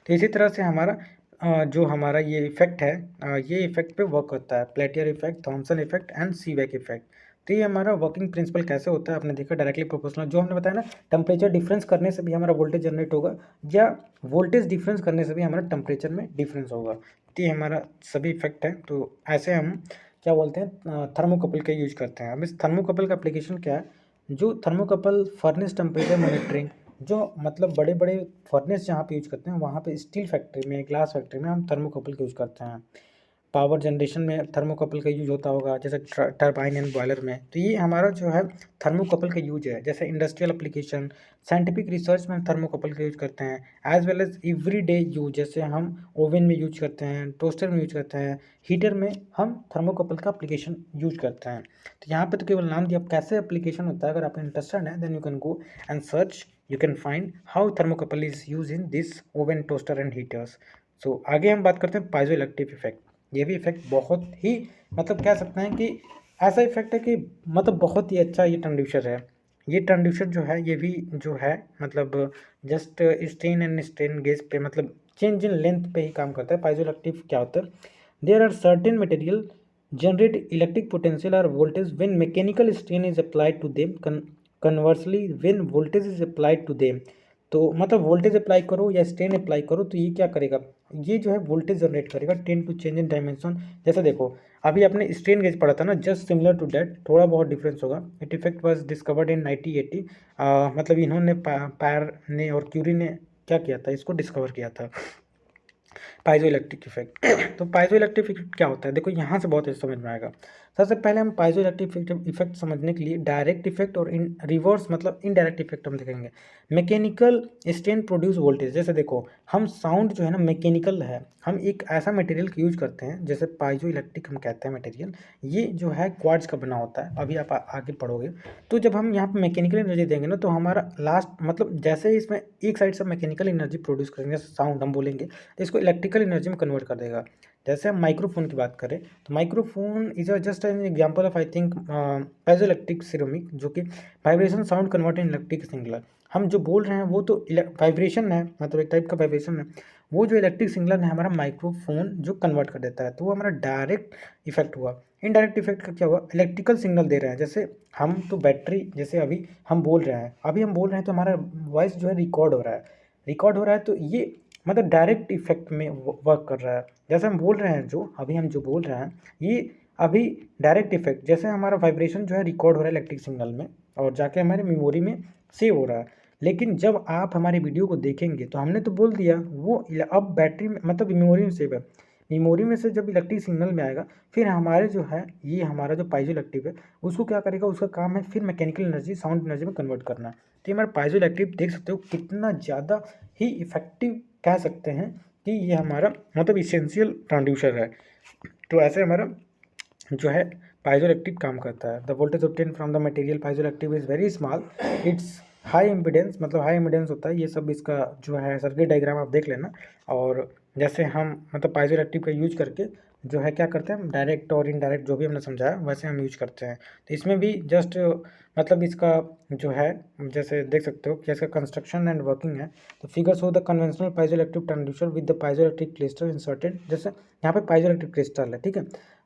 तो इसी तरह से हमारा जो हमारा ये इफेक्ट है ये इफेक्ट पे वर्क करता है, Peltier effect, Thomson effect and Seebeck effect. तो ये हमारा वर्किंग प्रिंसिपल कैसे होता है आपने देखा, डायरेक्टली प्रोपोर्शनल जो हमने बताया ना, टेम्परेचर डिफरेंस करने से भी हमारा वोल्टेज जनरेट होगा या वोल्टेज डिफरेंस करने से भी हमारा टेम्परेचर में डिफरेंस होगा। तो ये हमारा सभी इफेक्ट है। तो ऐसे हम क्या बोलते हैं थर्मोकपल का यूज करते हैं। अब इस थर्मोकपल का एप्लीकेशन क्या है, जो थर्मोकपल फर्नेस टेम्परेचर मॉनिटरिंग, जो मतलब बड़े बड़े फर्नेस जहाँ पे यूज करते हैं वहाँ पे स्टील फैक्ट्री में ग्लास फैक्ट्री में हम थर्मोकपल का यूज़ करते हैं। पावर जनरेशन में थर्मोकपल का यूज होता होगा जैसे टरबाइन एंड बॉयलर में। तो ये हमारा जो है थर्मोकपल का यूज है। जैसे इंडस्ट्रियल एप्लीकेशन, साइंटिफिक रिसर्च में हम थर्मोकपल का यूज करते हैं as well as every day use, जैसे हम ओवन में यूज करते हैं, टोस्टर में यूज करते हैं, हीटर में हम थर्मोकपल का एप्लीकेशन यूज करते हैं। तो यहाँ पे तो केवल नाम दिया, अब कैसे एप्लीकेशन होता है अगर आप इंटरेस्टेड है then you can go and search, you can find how thermocouple is use in this oven, toaster and heaters. So आगे हम बात करते हैं पाइजो इलेक्ट्रिक इफेक्ट। ये भी इफेक्ट बहुत ही मतलब कह सकते हैं कि ऐसा इफेक्ट है कि मतलब बहुत ही अच्छा ये ट्रांसड्यूसर है। ये ट्रांसड्यूसर जो है ये भी जो है मतलब just strain and strain gauge पे मतलब चेंज इन लेंथ पे ही काम करता है। पाइजोइलेक्ट्रिक क्या होता है, there are certain material generate electric potential or voltage when mechanical strain is applied to them, conversely when voltage is applied to them। तो मतलब वोल्टेज अप्लाई करो या स्ट्रेन अप्लाई करो तो ये क्या करेगा, ये जो है वोल्टेज जनरेट करेगा tend to change in dimension. जैसे देखो अभी आपने स्ट्रेन गेज पढ़ा था ना, जस्ट सिमिलर टू डैट, थोड़ा बहुत डिफरेंस होगा। It effect was discovered in 1980। मतलब इन्होंने पायर ने और क्यूरी ने क्या किया था, इसको डिस्कवर किया था पाइजो इलेक्ट्रिक इफेक्ट। तो पाइजो इलेक्ट्रिक इफेक्ट क्या होता है, देखो यहाँ से बहुत समझ में आएगा। सबसे पहले हम पाइजो इलेक्ट्रिक इफेक्ट समझने के लिए डायरेक्ट इफेक्ट और इन रिवर्स मतलब इनडायरेक्ट इफेक्ट हम देखेंगे। मैकेनिकल स्ट्रेन प्रोड्यूस वोल्टेज, जैसे देखो हम साउंड जो है ना मैकेनिकल है, हम एक ऐसा मटेरियल का यूज करते हैं जैसे पाइजो इलेक्ट्रिक हम कहते हैं मटेरियल, ये जो है क्वार्ट्ज का बना होता है, अभी आप आगे पढ़ोगे। तो जब हम यहाँ पे मैकेनिकल एनर्जी देंगे ना तो हमारा लास्ट मतलब जैसे ही इसमें एक साइड से मैकेनिकल एनर्जी प्रोड्यूस करेंगे साउंड हम बोलेंगे तो इसको इलेक्ट्रिकल एनर्जी में कन्वर्ट कर देगा। जैसे हम माइक्रोफोन की बात करें तो microphone is just an example of I think piezo electric ceramic, जो कि vibration sound convert in electric signal. हम जो बोल रहे हैं वो तो वाइब्रेशन है, मतलब एक टाइप का वाइब्रेशन है, वो जो इलेक्ट्रिक सिग्नल है हमारा माइक्रोफोन जो कन्वर्ट कर देता है, तो वो हमारा डायरेक्ट इफेक्ट हुआ। इनडायरेक्ट इफेक्ट का क्या हुआ, इलेक्ट्रिकल सिग्नल दे रहे हैं, जैसे हम तो बैटरी, जैसे अभी हम बोल रहे हैं, तो हमारा वॉइस जो है रिकॉर्ड हो रहा है, तो ये मतलब डायरेक्ट इफेक्ट में वर्क कर रहा है। जैसे हम बोल रहे हैं जो अभी हम जो बोल रहे हैं ये अभी डायरेक्ट इफेक्ट, जैसे हमारा वाइब्रेशन जो है रिकॉर्ड हो रहा है इलेक्ट्रिक सिग्नल में और जाके हमारे मेमोरी में सेव हो रहा है। लेकिन जब आप हमारी वीडियो को देखेंगे तो हमने तो बोल दिया वो अब बैटरी में मतलब मेमोरी में सेव है, मेमोरी में से जब इलेक्ट्रिक सिग्नल में आएगा फिर हमारे जो है ये हमारा जो पाइजो इलेक्ट्रिक है उसको क्या करेगा, उसका काम है फिर मैकेनिकल एनर्जी साउंड एनर्जी में कन्वर्ट करना। तो ये हमारा पाइजो इलेक्ट्रिक देख सकते हो कितना ज़्यादा ही इफेक्टिव कह सकते हैं कि ये हमारा मतलब इसेंशियल ट्रांसड्यूसर है। तो ऐसे हमारा जो है पाइजो इलेक्ट्रिक काम करता है। The voltage obtain from the material piezo electric is very small, it's high impedance, मतलब हाई इम्पिडेंस होता है ये सब, इसका जो है सर्किट डायग्राम आप देख लेना। और जैसे हम मतलब पाइजो इलेक्ट्रिक का यूज करके जो है क्या करते हैं, डायरेक्ट और इनडायरेक्ट जो भी हमने समझाया वैसे हम यूज करते हैं। तो इसमें भी जस्ट मतलब इसका जो है जैसे देख सकते हो कि इसका कंस्ट्रक्शन एंड वर्किंग है। तो figure show the conventional piezo electric transducer with the piezo electric crystal inserted, जैसे यहाँ पे पाइजो इलेक्ट्रिक क्रिस्टल है, ठीक है।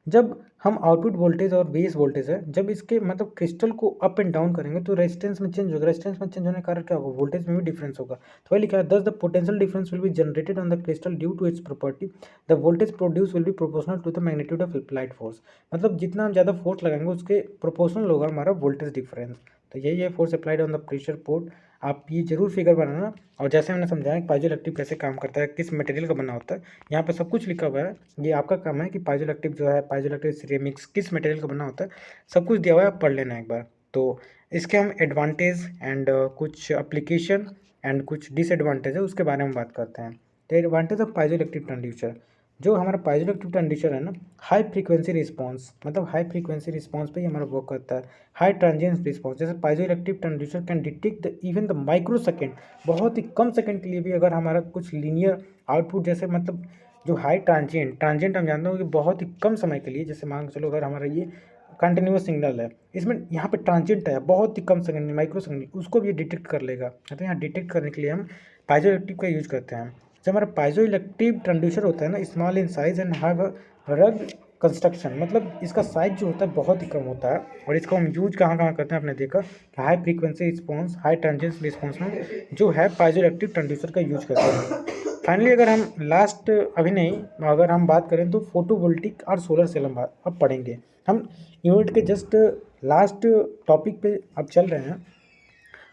जब हम आउटपुट वोल्टेज और बेस वोल्टेज है, जब इसके मतलब क्रिस्टल को अप एंड डाउन करेंगे तो रेजिस्टेंस में चेंज होगा। रेजिस्टेंस में चेंज होने के कारण क्या होगा, वोल्टेज में भी डिफरेंस होगा। तो वही लिखा है, thus the potential difference will be generated on the crystal due to its property, the voltage produce will be proportional to the magnitude of applied force. मतलब जितना हम ज़्यादा फोर्स लगाएंगे उसके प्रोपोर्शनल होगा हमारा वोल्टेज डिफरेंस। तो यही है force applied on the pressure port. आप ये जरूर फिगर बनाना। और जैसे हमने समझाया कि पाइजोइलेक्ट्रिक कैसे काम करता है, किस मटेरियल का बना होता है, यहाँ पे सब कुछ लिखा हुआ है। ये आपका काम है कि पाइजोइलेक्ट्रिक जो है, पाइजोइलेक्ट्रिक सिरेमिक्स किस मटेरियल का बना होता है, सब कुछ दिया हुआ है, आप पढ़ लेना एक बार। तो इसके हम एडवांटेज एंड कुछ अप्लीकेशन एंड कुछ डिसएडवांटेज है उसके बारे में बात करते हैं। तो एडवांटेज ऑफ पाइजोइलेक्ट्रिक ट्रांसड्यूसर, जो हमारा पाइजोइलेक्ट्रिक ट्रांसड्यूसर है ना, हाई फ्रीक्वेंसी रिस्पांस, मतलब हाई फ्रीक्वेंसी रिस्पांस पे ही हमारा वर्क करता है। हाई ट्रांजिएंट रिस्पांस, जैसे piezoelectric transducer can detect the even the micro second, बहुत ही कम सेकंड के लिए भी अगर हमारा कुछ लीनियर आउटपुट, जैसे मतलब जो हाई ट्रांजिएंट ट्रांजिएंट हम जानते हो कि बहुत ही कम समय के लिए, जैसे मान के चलो अगर हमारा ये कंटिन्यूस सिग्नल है, इसमें यहाँ पे ट्रांजिएंट है बहुत ही कम सेकंड में, माइक्रो सेकंड, उसको भी डिटेक्ट कर लेगा। तो यहाँ डिटेक्ट करने के लिए हम पाइजोइलेक्ट्रिक का यूज करते हैं। जब हमारा पाइजोइलेक्ट्रिक ट्रांसड्यूसर होता है ना, small in size and have a रग कंस्ट्रक्शन, मतलब इसका साइज जो होता है बहुत ही कम होता है। और इसको हम यूज कहाँ कहाँ करते हैं, आपने देखा कि high frequency response, high transient response में जो है पाइजोइलेक्ट्रिक ट्रांसड्यूसर का यूज करते हैं। फाइनली अगर हम लास्ट, अभी नहीं, अगर हम बात करें तो फोटोवोल्टिक और सोलर सेल हम अब पढ़ेंगे। हम यूनिट के जस्ट लास्ट टॉपिक पे अब चल रहे हैं।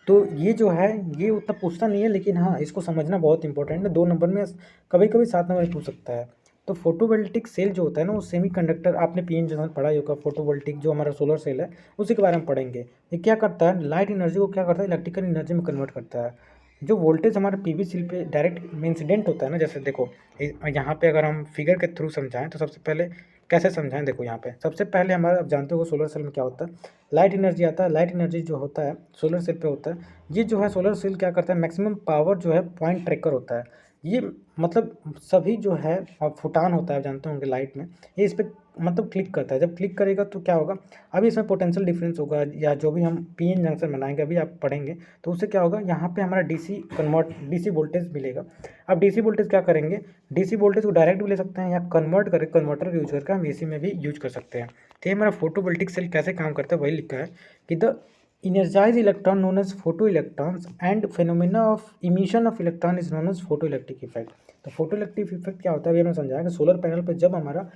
तो ये जो है ये उतना पूछता नहीं है, लेकिन हाँ इसको समझना बहुत इंपॉर्टेंट है। 2 नंबर में, कभी कभी 7 नंबर में पूछ सकता है। तो फोटोवोल्टिक सेल जो होता है ना, वो सेमीकंडक्टर, आपने पीएन जनरल पढ़ा ही होगा। फोटोवोल्टिक जो हमारा सोलर सेल है उसी के बारे में पढ़ेंगे। ये क्या करता है, लाइट एनर्जी को क्या करता है, इलेक्ट्रिकल एनर्जी में कन्वर्ट करता है। जो वोल्टेज हमारे पीवी सेल पे डायरेक्ट इंसिडेंट होता है ना, जैसे देखो यहाँ पे अगर हम फिगर के थ्रू समझाएं तो सबसे पहले कैसे समझाएं, देखो यहाँ पे सबसे पहले हमारा, आप जानते हो सोलर सेल में क्या होता है, लाइट एनर्जी आता है। लाइट एनर्जी जो होता है सोलर सेल पे होता है। ये जो है सोलर सेल क्या करता है, मैक्सिमम पावर जो है पॉइंट ट्रैकर होता है। ये मतलब सभी जो है फोटान होता है, आप जानते होंगे लाइट में, ये इस पर मतलब क्लिक करता है। जब क्लिक करेगा तो क्या होगा, अभी इसमें पोटेंशियल डिफरेंस होगा, या जो भी हम पीएन जंक्शन बनाएंगे अभी आप पढ़ेंगे, तो उससे क्या होगा, यहाँ पे हमारा डीसी वोल्टेज मिलेगा। अब डीसी वोल्टेज क्या करेंगे, डीसी वोल्टेज को डायरेक्ट भी ले सकते हैं या कन्वर्ट करके, कन्वर्टर यूज करके हम एसी में भी यूज कर सकते हैं। तो ये हमारा फोटोवोल्टिक सेल कैसे काम करता है वही लिखा है कि the energized electron known as photoelectrons and phenomena of emission of electron is known as photoelectric effect। तो फोटोइलेक्ट्रिक इफेक्ट क्या होता है, अभी हमने समझाया कि सोलर पैनल पे जब हमारा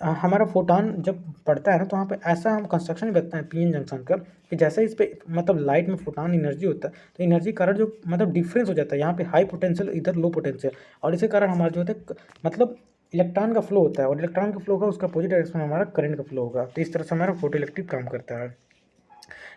हमारा फोटान जब पड़ता है ना, तो वहाँ पे ऐसा हम कंस्ट्रक्शन बनता है पीएन जंक्शन का, कि जैसे इस पे मतलब लाइट में फोटान एनर्जी होता है, तो एनर्जी कारण जो मतलब डिफरेंस हो जाता है, यहाँ पे हाई पोटेंशियल, इधर लो पोटेंशियल, और इसी कारण हमारा जो होता है मतलब इलेक्ट्रॉन का फ्लो होता है, और इलेक्ट्रॉन का फ्लो होगा उसका अपोजिट डायरेक्शन में हमारा करंट का फ्लो होगा। तो इस तरह से हमारा फोटो इलेक्ट्रिक काम करता है।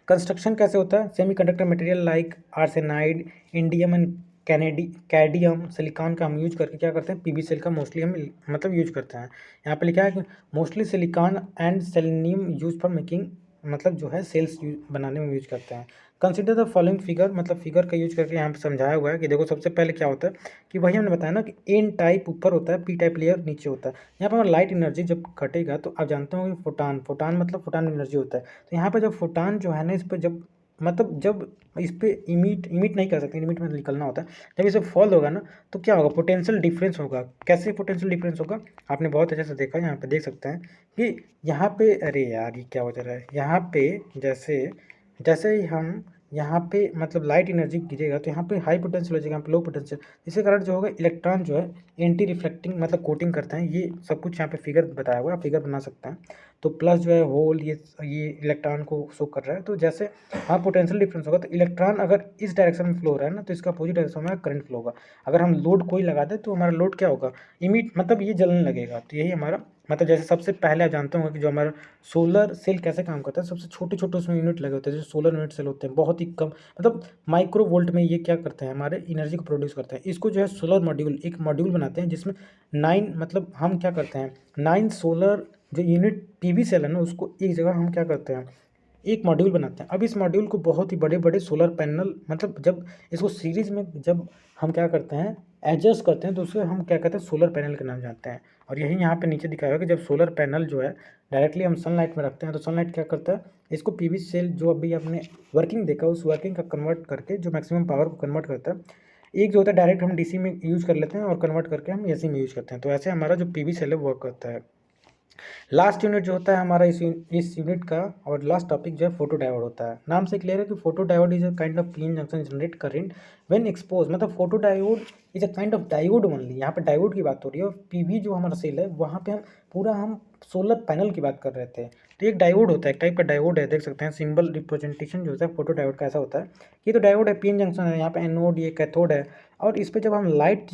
कंस्ट्रक्शन कैसे होता है, semiconductor material like arsenide, indium and cadmium silicon का हम यूज करके क्या करते हैं, पीवी सेल का मोस्टली हम मतलब यूज करते हैं। यहाँ पे लिखा है कि mostly silicon and selenium use for making, मतलब जो है सेल्स बनाने में यूज करते हैं। कंसिडर द फॉलोइंग फिगर, मतलब फिगर का यूज करके यहाँ पे समझाया हुआ है कि देखो सबसे पहले क्या होता है कि वही हमने बताया ना कि एन टाइप ऊपर होता है, पी टाइप लेयर नीचे होता है। यहाँ पर हमारा लाइट एनर्जी जब घटेगा तो आप जानते हो कि फोटान, फोटान मतलब फोटान एनर्जी होता है। तो यहाँ पे जब फोटान जो है ना, इस पर जब मतलब जब इस पर इमिट नहीं कर सकते, इमिट में निकलना होता है, जब इसे फॉल होगा ना तो क्या होगा, पोटेंशियल डिफरेंस होगा। कैसे पोटेंशियल डिफरेंस होगा, आपने बहुत अच्छे से देखा, यहाँ पे देख सकते हैं कि यहाँ पे, अरे यार ये क्या हो जा रहा है, यहाँ पे जैसे जैसे ही हम यहाँ पे मतलब लाइट एनर्जी गिरेगा तो यहाँ पे हाई पोटेंशियल हो जाएगा, यहाँ पे लो पोटेंशियल, इसके कारण जो होगा इलेक्ट्रॉन जो है एंटी रिफ्लेक्टिंग मतलब कोटिंग करते हैं। ये सब कुछ यहाँ पे फिगर बताया हुआ है, फिगर बना सकते हैं। तो प्लस जो है होल, ये इलेक्ट्रॉन को शो कर रहा है। तो जैसे हाँ पोटेंशियल डिफरेंस होगा, तो इलेक्ट्रॉन अगर इस डायरेक्शन में फ्लो हो रहा है ना, तो इसका अपोजिट डायरेक्शन में करंट फ्लो होगा। अगर हम लोड कोई लगा दें तो हमारा लोड क्या होगा, इमिट मतलब ये जलने लगेगा। तो यही हमारा मतलब, जैसे सबसे पहले आप जानते होंगे कि जो हमारा सोलर सेल कैसे काम करता है, सबसे छोटे छोटे उसमें यूनिट लगे होते हैं, जैसे सोलर यूनिट सेल होते हैं, बहुत ही कम मतलब माइक्रो वोल्ट में ये क्या करते हैं, हमारे एनर्जी को प्रोड्यूस करते हैं। इसको जो है सोलर मॉड्यूल, एक मॉड्यूल बनाते हैं जिसमें 9 मतलब हम क्या करते हैं, 9 सोलर जो यूनिट पीवी सेल है ना, उसको एक जगह हम क्या करते हैं, एक मॉड्यूल बनाते हैं। अब इस मॉड्यूल को बहुत ही बड़े बड़े सोलर पैनल, मतलब जब इसको सीरीज में जब हम क्या करते हैं, एडजस्ट करते हैं, तो उसे हम क्या कहते हैं, सोलर पैनल के नाम जानते हैं। और यही यहाँ पे नीचे दिखाया हुआ है कि जब सोलर पैनल जो है डायरेक्टली हम सनलाइट में रखते हैं, तो सनलाइट क्या करता है, इसको पीवी सेल जो अभी आपने वर्किंग देखा, उस वर्किंग का कन्वर्ट करके जो मैक्सिमम पावर को कन्वर्ट करता है। एक जो होता है डायरेक्ट हम डीसी में यूज़ कर लेते हैं, और कन्वर्ट करके हम एसी में यूज़ करते हैं। तो ऐसे हमारा जो पीवी सेल है वर्क करता है। लास्ट यूनिट जो होता है हमारा इस यूनिट का और लास्ट टॉपिक जो है फोटो डायोड होता है। नाम से क्लियर है कि photo diode is a kind of PN junction generate current when expose, मतलब photo diode is a kind of diode only. यहाँ पे डायोड की बात हो रही है और पीवी जो हमारा सेल है वहाँ पे हम सोलर पैनल की बात कर रहे थे। तो एक डायोड होता है, एक टाइप का डायोड है, देख सकते हैं सिंबल रिप्रेजेंटेशन जो होता है फोटो डायोड का ऐसा होता है। ये तो डायोड है, पीएन जंक्शन है, यहाँ पे एनोड ये कैथोड है। और इस पर जब हम लाइट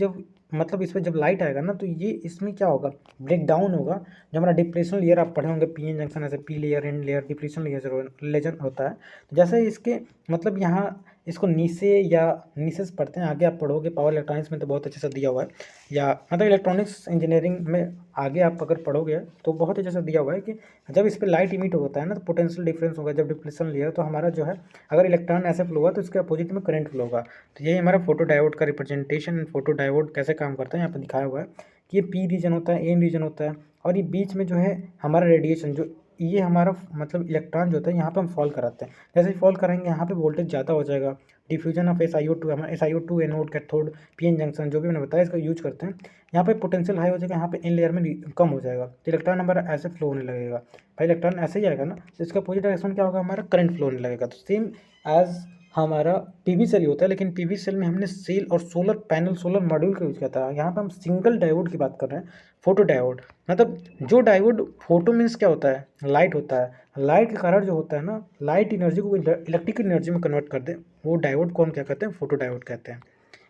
मतलब इस पर जब लाइट आएगा ना तो ये इसमें क्या होगा, ब्रेक डाउन होगा। जो हमारा डिप्रेशन लेयर आप पढ़े होंगे, पीएन जंक्शन ऐसे P layer N layer depression layer होता है। तो जैसे इसके मतलब यहाँ इसको नीचे या नीसेस पढ़ते हैं, आगे आप पढ़ोगे पावर इलेक्ट्रॉनिक्स में तो बहुत अच्छे से दिया हुआ है, या मतलब इलेक्ट्रॉनिक्स इंजीनियरिंग में आगे आप अगर पढ़ोगे तो बहुत अच्छे से दिया हुआ है कि जब इस पर लाइट इमिट होता है ना तो पोटेंशियल डिफरेंस होगा। जब डिप्लेशन लेयर तो हमारा जो है अगर इलेक्ट्रॉन ऐसे फ्लो होगा तो इसके अपोजिट में करंट फ्लो होगा। तो यही हमारा फोटो डायोड का रिप्रेजेंटेशन, फोटो डायोड कैसे काम करता है यहाँ पर दिखाया हुआ है कि ये पी रीजन होता है, एन रीजन होता है, और ये बीच में जो है हमारा रेडिएशन जो ये हमारा मतलब इलेक्ट्रॉन जो होता है यहाँ पे हम फॉल कराते हैं। जैसे ही फॉल कराएंगे यहाँ पे वोल्टेज ज़्यादा हो जाएगा, डिफ्यूजन ऑफ SiO2, हमारा SiO2 anode cathode PN junction जो भी मैंने बताया इसका यूज करते हैं। यहाँ पे पोटेंशियल हाई हो जाएगा, यहाँ पे इन लेयर में कम हो जाएगा तो इलेक्ट्रॉन हमारा ऐसे फ्लो होने लगेगा। भाई इलेक्ट्रॉन ऐसे ही आएगा ना तो इसका अपोजिट डायरेक्शन क्या होगा, हमारा करंट फ्लो होने लगेगा। तो सेम एज हमारा पीवी सेल होता है, लेकिन पीवी सेल में हमने सेल और सोलर पैनल सोलर मॉड्यूल का यूज किया था। यहाँ पे हम सिंगल डायोड की बात कर रहे हैं, फोटो डायोड। मतलब जो डायोड फोटो मीन्स क्या होता है, लाइट होता है। लाइट के कारण जो होता है ना, लाइट एनर्जी को इलेक्ट्रिकल एनर्जी में कन्वर्ट कर दे, वो डायोड को हम क्या कहते हैं, फोटो डायोड कहते हैं।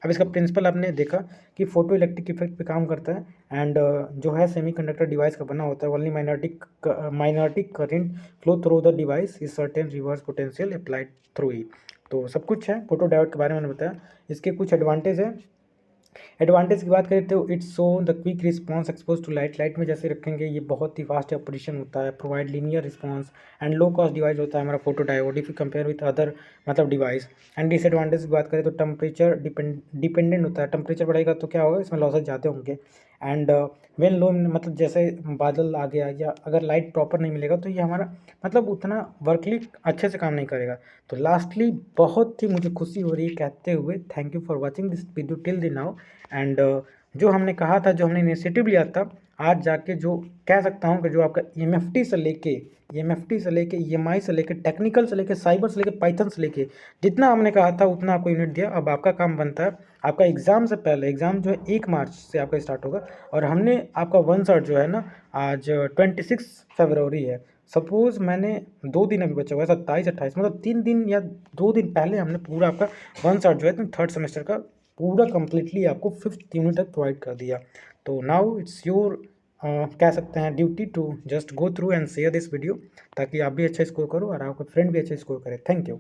अब इसका प्रिंसिपल आपने देखा कि फोटो इलेक्ट्रिक इफेक्ट पे काम करता है एंड जो है सेमीकंडक्टर डिवाइस का बना होता है। Only minority current flow through the device is certain reverse potential applied through it. तो सब कुछ है फोटो डायोड के बारे में मैंने बताया। इसके कुछ एडवांटेज है। एडवांटेज की बात करें तो it's so the quick response expose to light. Light में जैसे रखेंगे ये बहुत ही फास्ट ऑपरेशन होता है, provide linear response and low cost device होता है हमारा photo diode if you compare with other मतलब डिवाइस। एंड डिसएडवांटेज की बात करें तो टेम्परेचर डिपेंडेंट होता है, टेम्परेचर बढ़ेगा तो क्या होगा, इसमें लॉसेज ज़्यादा होंगे। एंड वेन लो मतलब जैसे बादल आ गया या अगर लाइट प्रॉपर नहीं मिलेगा तो ये हमारा मतलब उतना वर्कली अच्छे से काम नहीं करेगा। तो लास्टली बहुत ही मुझे खुशी हो रही है कहते हुए thank you for watching this video till the now. And जो हमने कहा था, जो हमने इनिशिएटिव लिया था, आज जाके जो कह सकता हूँ कि जो आपका EMFT से लेके EMI से लेके टेक्निकल से लेके साइबर से लेके पाइथन से लेके जितना हमने कहा था उतना आपको यूनिट दिया। अब आपका काम बनता है, आपका एग्ज़ाम से पहले, एग्ज़ाम जो है 1 मार्च से आपका स्टार्ट होगा और हमने आपका 1 शॉट जो है ना आज 26 फरवरी है। सपोज़ मैंने 2 दिन अभी बचा हुआ है, 27 28 मतलब 3 दिन या 2 दिन पहले हमने पूरा आपका 1 शॉट जो है थर्ड सेमेस्टर का पूरा कंप्लीटली आपको 5th यूनिट तक प्रोवाइड कर दिया। तो नाउ इट्स योर कह सकते हैं duty to just go through and share this video ताकि आप भी अच्छा स्कोर करो और आपका फ्रेंड भी अच्छा स्कोर करे। Thank you.